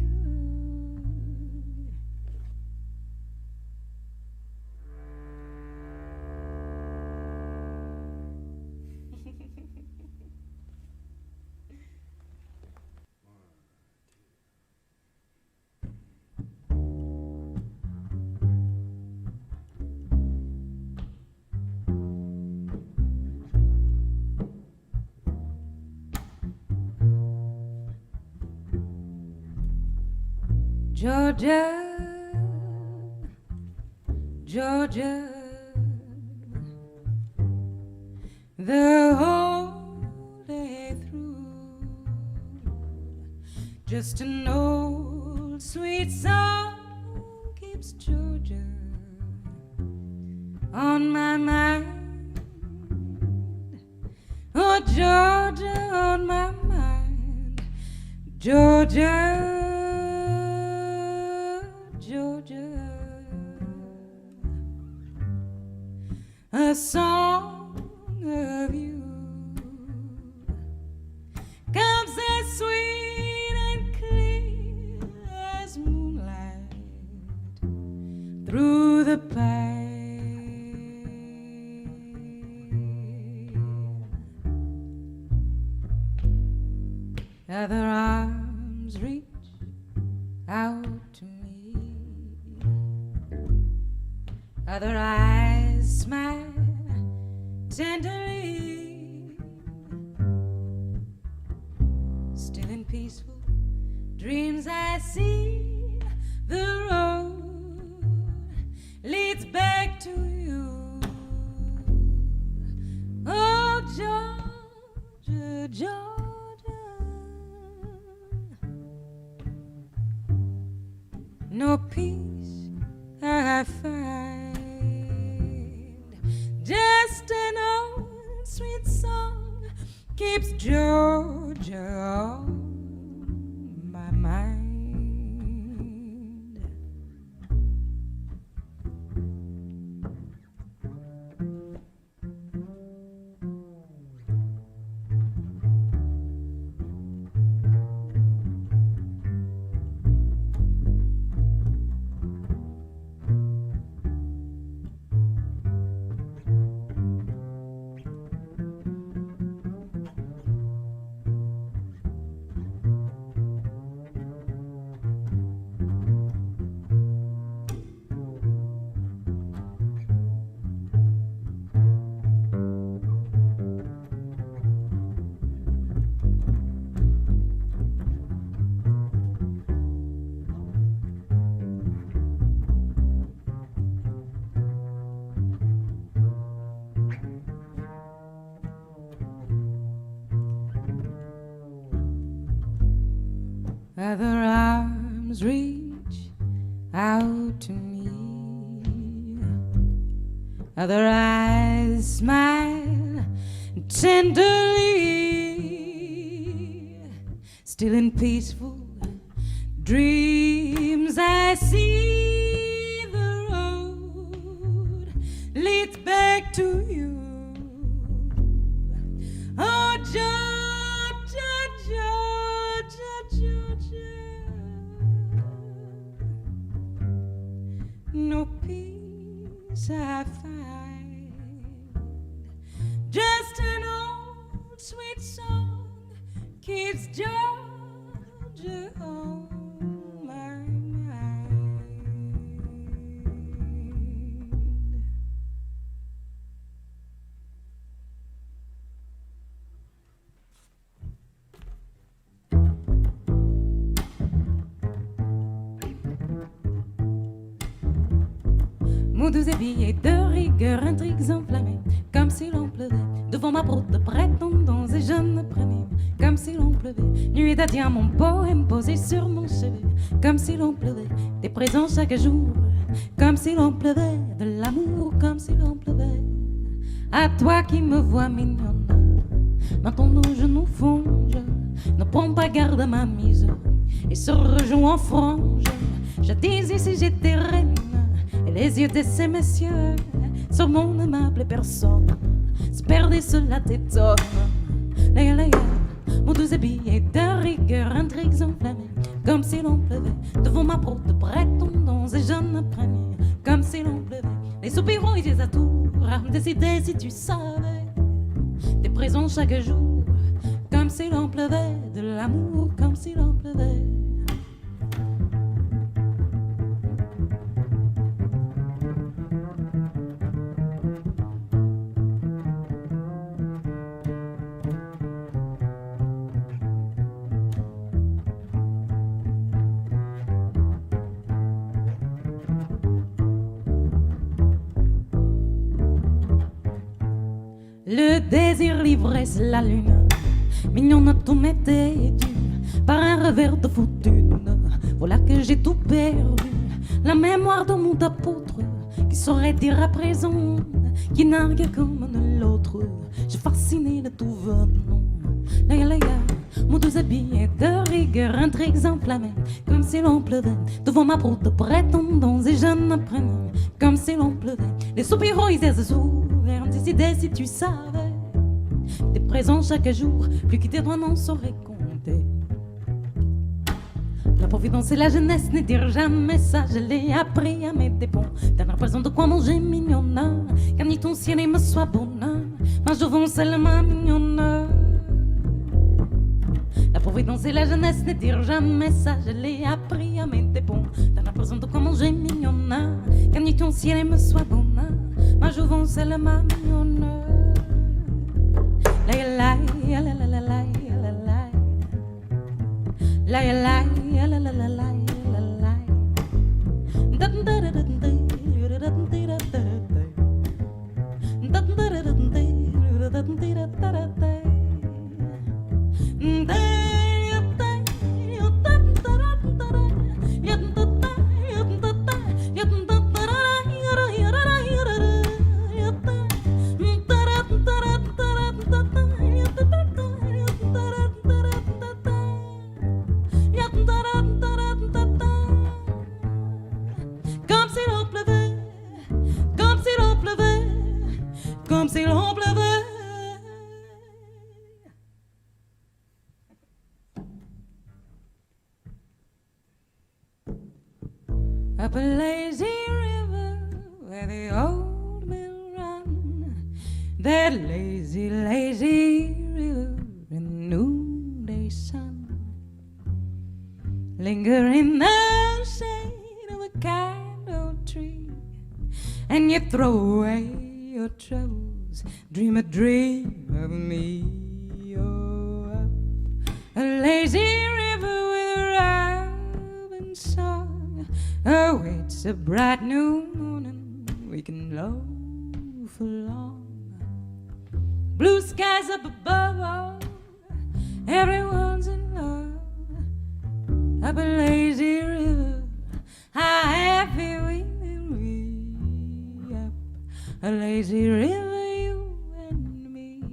S19: Georgia, Georgia, the whole day through, just an old sweet song keeps Georgia on my mind Oh, Georgia on my mind. Georgia, Georgia. A song of you comes as sweet and clear as moonlight through the pine. Other arms reach out to me, other eyes smile tenderly, still in peaceful dreams I see the road leads back to you. Oh, Georgia, Georgia. No peace I find, just an old sweet song keeps Georgia on my mind. Other arms reach out to me, other eyes smile tenderly, still in peaceful dreams I see the road leads back to you. Oh, Georgia, Georgia, Georgia. No peace I find, just an old sweet song keeps Georgia on my mind. Mon doux habillé de rigueur, intrigues enflammées, comme si l'on pleuvait devant ma broute de prétendants et jeunes premiers, comme si l'on pleuvait, nuit à diamant, poème posé sur mon cheveu, comme si l'on pleuvait des présents chaque jour, comme si l'on pleuvait de l'amour, comme si l'on pleuvait. À toi qui me vois mignonne, maintenant nos genoux fongent, ne prends pas garde à ma mise et se rejoue en frange. Jadis ici j'étais reine, et les yeux de ces messieurs sur mon aimable personne se perdaient sur la tétonne. Léa, léa, mon doux habillé de rigueur, intrigues enflammées, comme si l'on pleuvait devant ma broute de prétendants et jeunes premiers, comme si l'on pleuvait les soupirons et les atours, décidez si tu savais, des présents chaque jour, comme si l'on pleuvait de l'amour, comme si l'on pleuvait. Le désir, l'ivresse, la lune, mignonne tout m'était dû par un revers de fortune. Voilà que j'ai tout perdu, la mémoire de mon apôtre qui saurait dire à présent qui nargue comme l'autre. J'ai fasciné de tout votre nom. Laya, mon deux habillés de rigueur, intrigues enflammées, comme si l'on pleuvait devant ma proue de prétendants et jeunes apprenants, comme si l'on pleuvait. Les soupiraux, ils aient sourire, des idées si tu savais. T'es présent chaque jour, plus que tes doigts n'en sauraient compter. La providence et la jeunesse ne dirent jamais ça, je l'ai appris à mes dépens. T'en as besoin de quoi manger mignonna, car ni ton ciel me soit bonne, ma jouvence elle m'a mignonne. La providence et la jeunesse ne dirent jamais ça, je l'ai appris à mes dépens. T'en as besoin de quoi manger mignonna, car ni ton ciel me soit bonne, ma jouvence elle m'a mignonne. La la la la la la la la la la la la la. Comme si l'on pleuvait. Up a lazy river where the old mill run, that lazy, lazy river in the noonday sun, linger in the shade of a kind old tree, and you throw away your troubles, dream a dream of me. Oh, up a lazy river with a robin song awaits a bright new morning. We can loaf along. Blue skies up above all, everyone's in love. Up a lazy river, how happy we will be. Up a lazy river, you and me.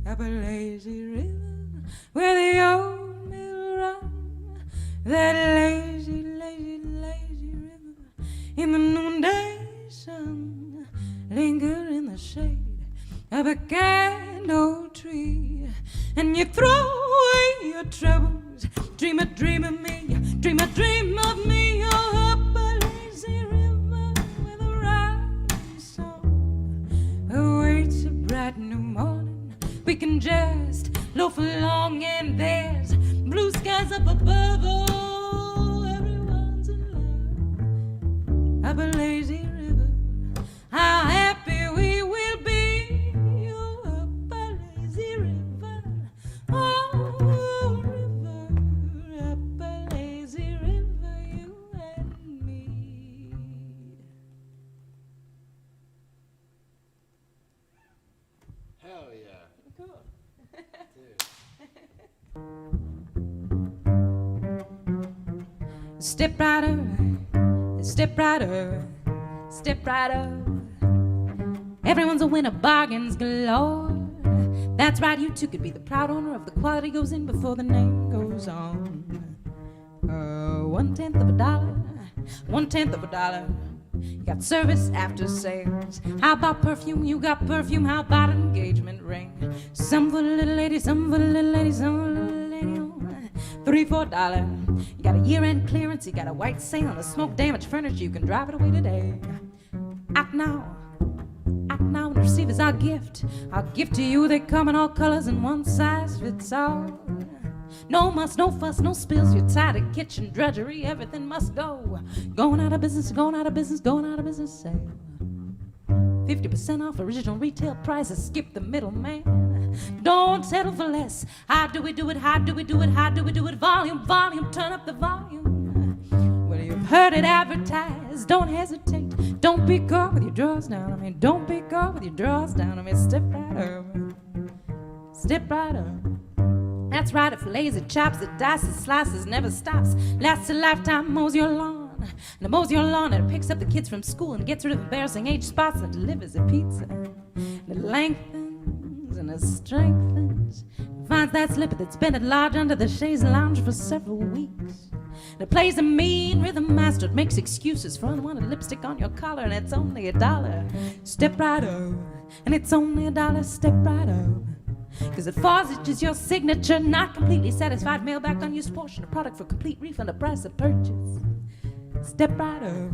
S19: Up a lazy river where the old mill run, that lazy, lazy, lazy river in the noonday sun, linger in the shade of a kind old tree, and you throw away your troubles, dream a dream of me, dream a dream of me. Oh, up a lazy river with a rising song awaits a bright new morning. We can just loaf along, and there's blue skies up above. Oh, everyone's in love. Up a lazy river, how happy we will be. Oh, up a lazy river, oh, river, up a lazy river. Step right up, step right up, step right up. Everyone's a winner, bargains galore. That's right, you too could be the proud owner of the quality goes in before the name goes on. 1/10 of a dollar, 1/10 of a dollar. You got service after sales. How about perfume? You got perfume. How about an engagement ring? Some for the little lady, some for the little lady, some for the little lady. $3 for $1. You got a year-end clearance. You got a white sale on the smoke-damaged furniture. You can drive it away today. Act now. Act now and receive as our gift. Our gift to you. They come in all colors and one size fits all. No muss, no fuss, no spills. You're tired of kitchen drudgery. Everything must go. Going out of business, going out of business, going out of business. Sale. 50% off original retail prices. Skip the middleman. Don't settle for less. How do we do it? How do we do it? How do we do it? Volume, volume, turn up the volume. Well, you've heard it advertised. Don't hesitate. Don't be caught with your drawers down. I mean, don't be caught with your drawers down. I mean, step right up. Step right up. That's right, it fillets, it chops, it dices, slices, never stops. Lasts a lifetime, mows your lawn. And it mows your lawn and it picks up the kids from school and gets rid of embarrassing age spots and delivers a pizza. And it lengthens and it strengthens. It finds that slipper that's been at large under the chaise lounge for several weeks. And it plays a mean rhythm master. It makes excuses for unwanted lipstick on your collar and it's only $1. Step right up. And it's only $1. Step right up. Cause at Fawcett is your signature, not completely satisfied. Mail back unused portion of product for complete refund of price of purchase. Step right up.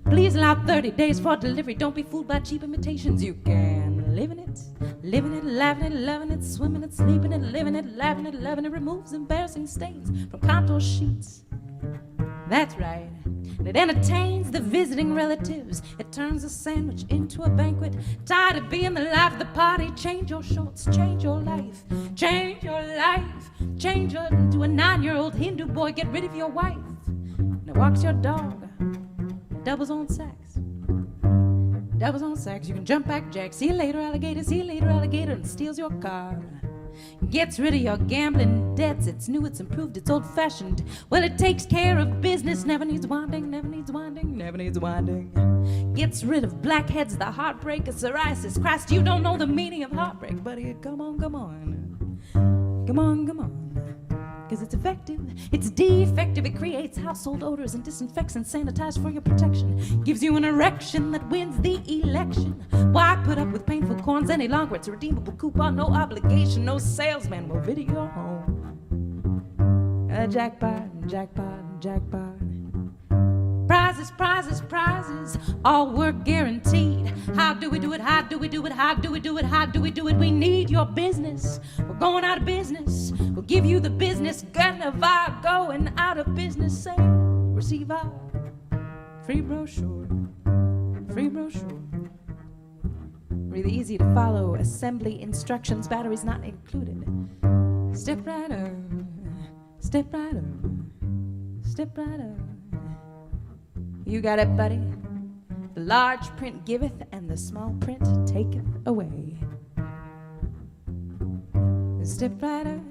S19: Please allow 30 days for delivery. Don't be fooled by cheap imitations. You can live in it, laughing it, loving it, swimming it, sleeping it, living it, laughing it, loving it. Removes embarrassing stains from contour sheets. That's right. And it entertains the visiting relatives. It turns a sandwich into a banquet. Tired of being the life of the party. Change your shorts, change your life. Change your life. Change her into a 9-year-old Hindu boy. Get rid of your wife. Now walks your dog. Doubles on sacks. Doubles on sacks. You can jump back, Jack. See you later, alligator. See you later, alligator. And steals your car. Gets rid of your gambling debts. It's new, it's improved, it's old-fashioned. Well, it takes care of business. Never needs winding, never needs winding, never needs winding. Gets rid of blackheads, the heartbreak of psoriasis. Christ, you don't know the meaning of heartbreak, buddy. Come on, come on. Come on, come on. Cause it's effective, it's defective. It creates household odors and disinfects and sanitizes for your protection. Gives you an erection that wins the election. Why put up with painful corns any longer? It's a redeemable coupon, no obligation. No salesman will visit your home. Jackpot, jackpot, jackpot. Prizes, prizes, prizes, all work guaranteed. How do we do it? How do we do it? How do we do it? How do we do it? We need your business. We're going out of business. We'll give you the business. Ganava going out of business. Say, receive our free brochure. Free brochure. Really easy to follow. Assembly instructions. Batteries not included. Step right up. Step right up. Step right up. You got it, buddy. The large print giveth, and the small print taketh away. Step right up,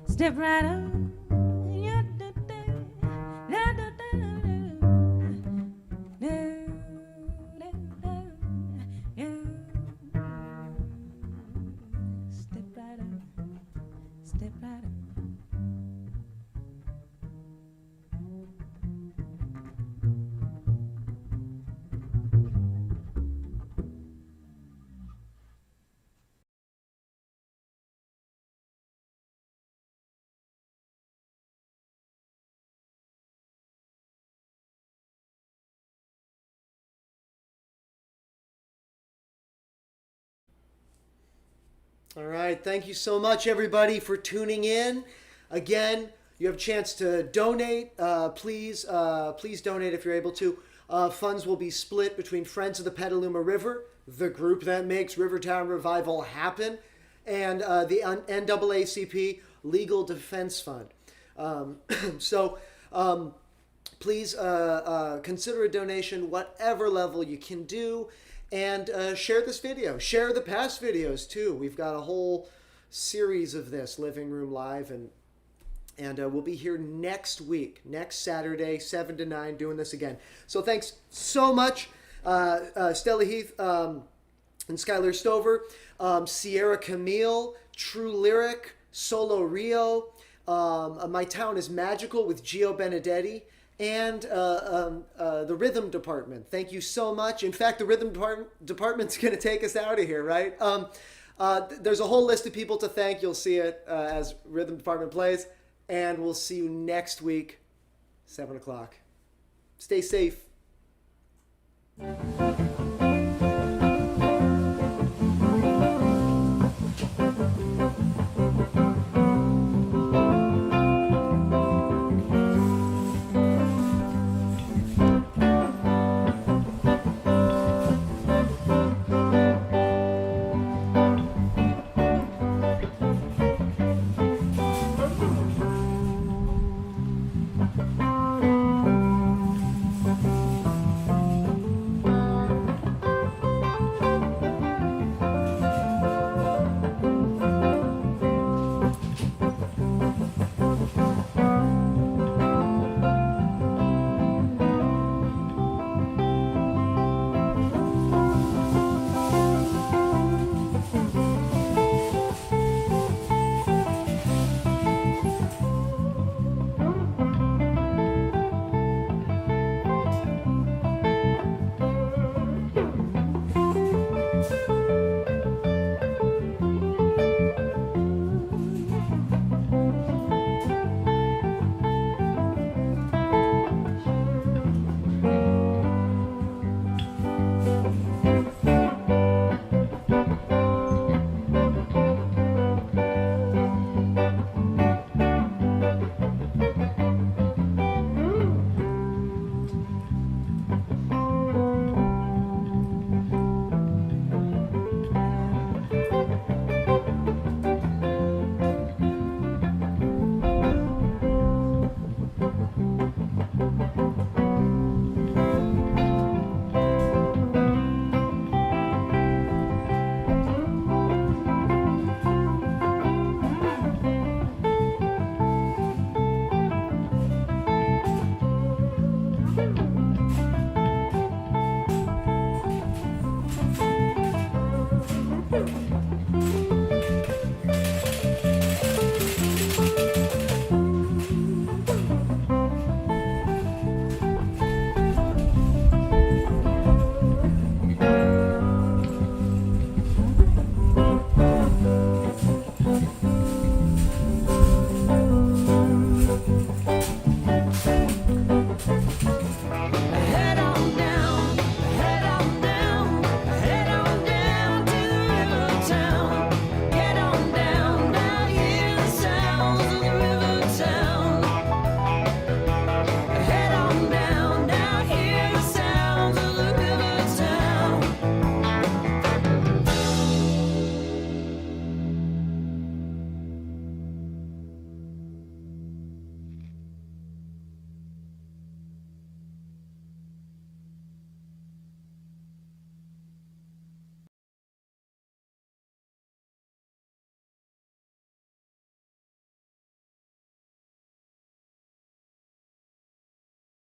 S19: step right up. Step right up, step right up.
S1: All right. Thank you so much, everybody, for tuning in. Again, you have a chance to donate. Please donate if you're able to. Funds will be split between Friends of the Petaluma River, the group that makes Rivertown Revival happen, and the NAACP Legal Defense Fund. Please consider a donation, whatever level you can do. And share this video. Share the past videos, too. We've got a whole series of this Living Room Live, and we'll be here next week, next Saturday, 7 to 9, doing this again. So thanks so much, Stella Heath and Skylar Stover, Sierra Camille, True Lyric, Solo Rio, My Town is Magical with Gio Benedetti, and the Rhythm Department. Thank you so much. In fact, the Rhythm Department's going to take us out of here, right? There's a whole list of people to thank. You'll see it as Rhythm Department plays. And we'll see you next week, 7 o'clock. Stay safe.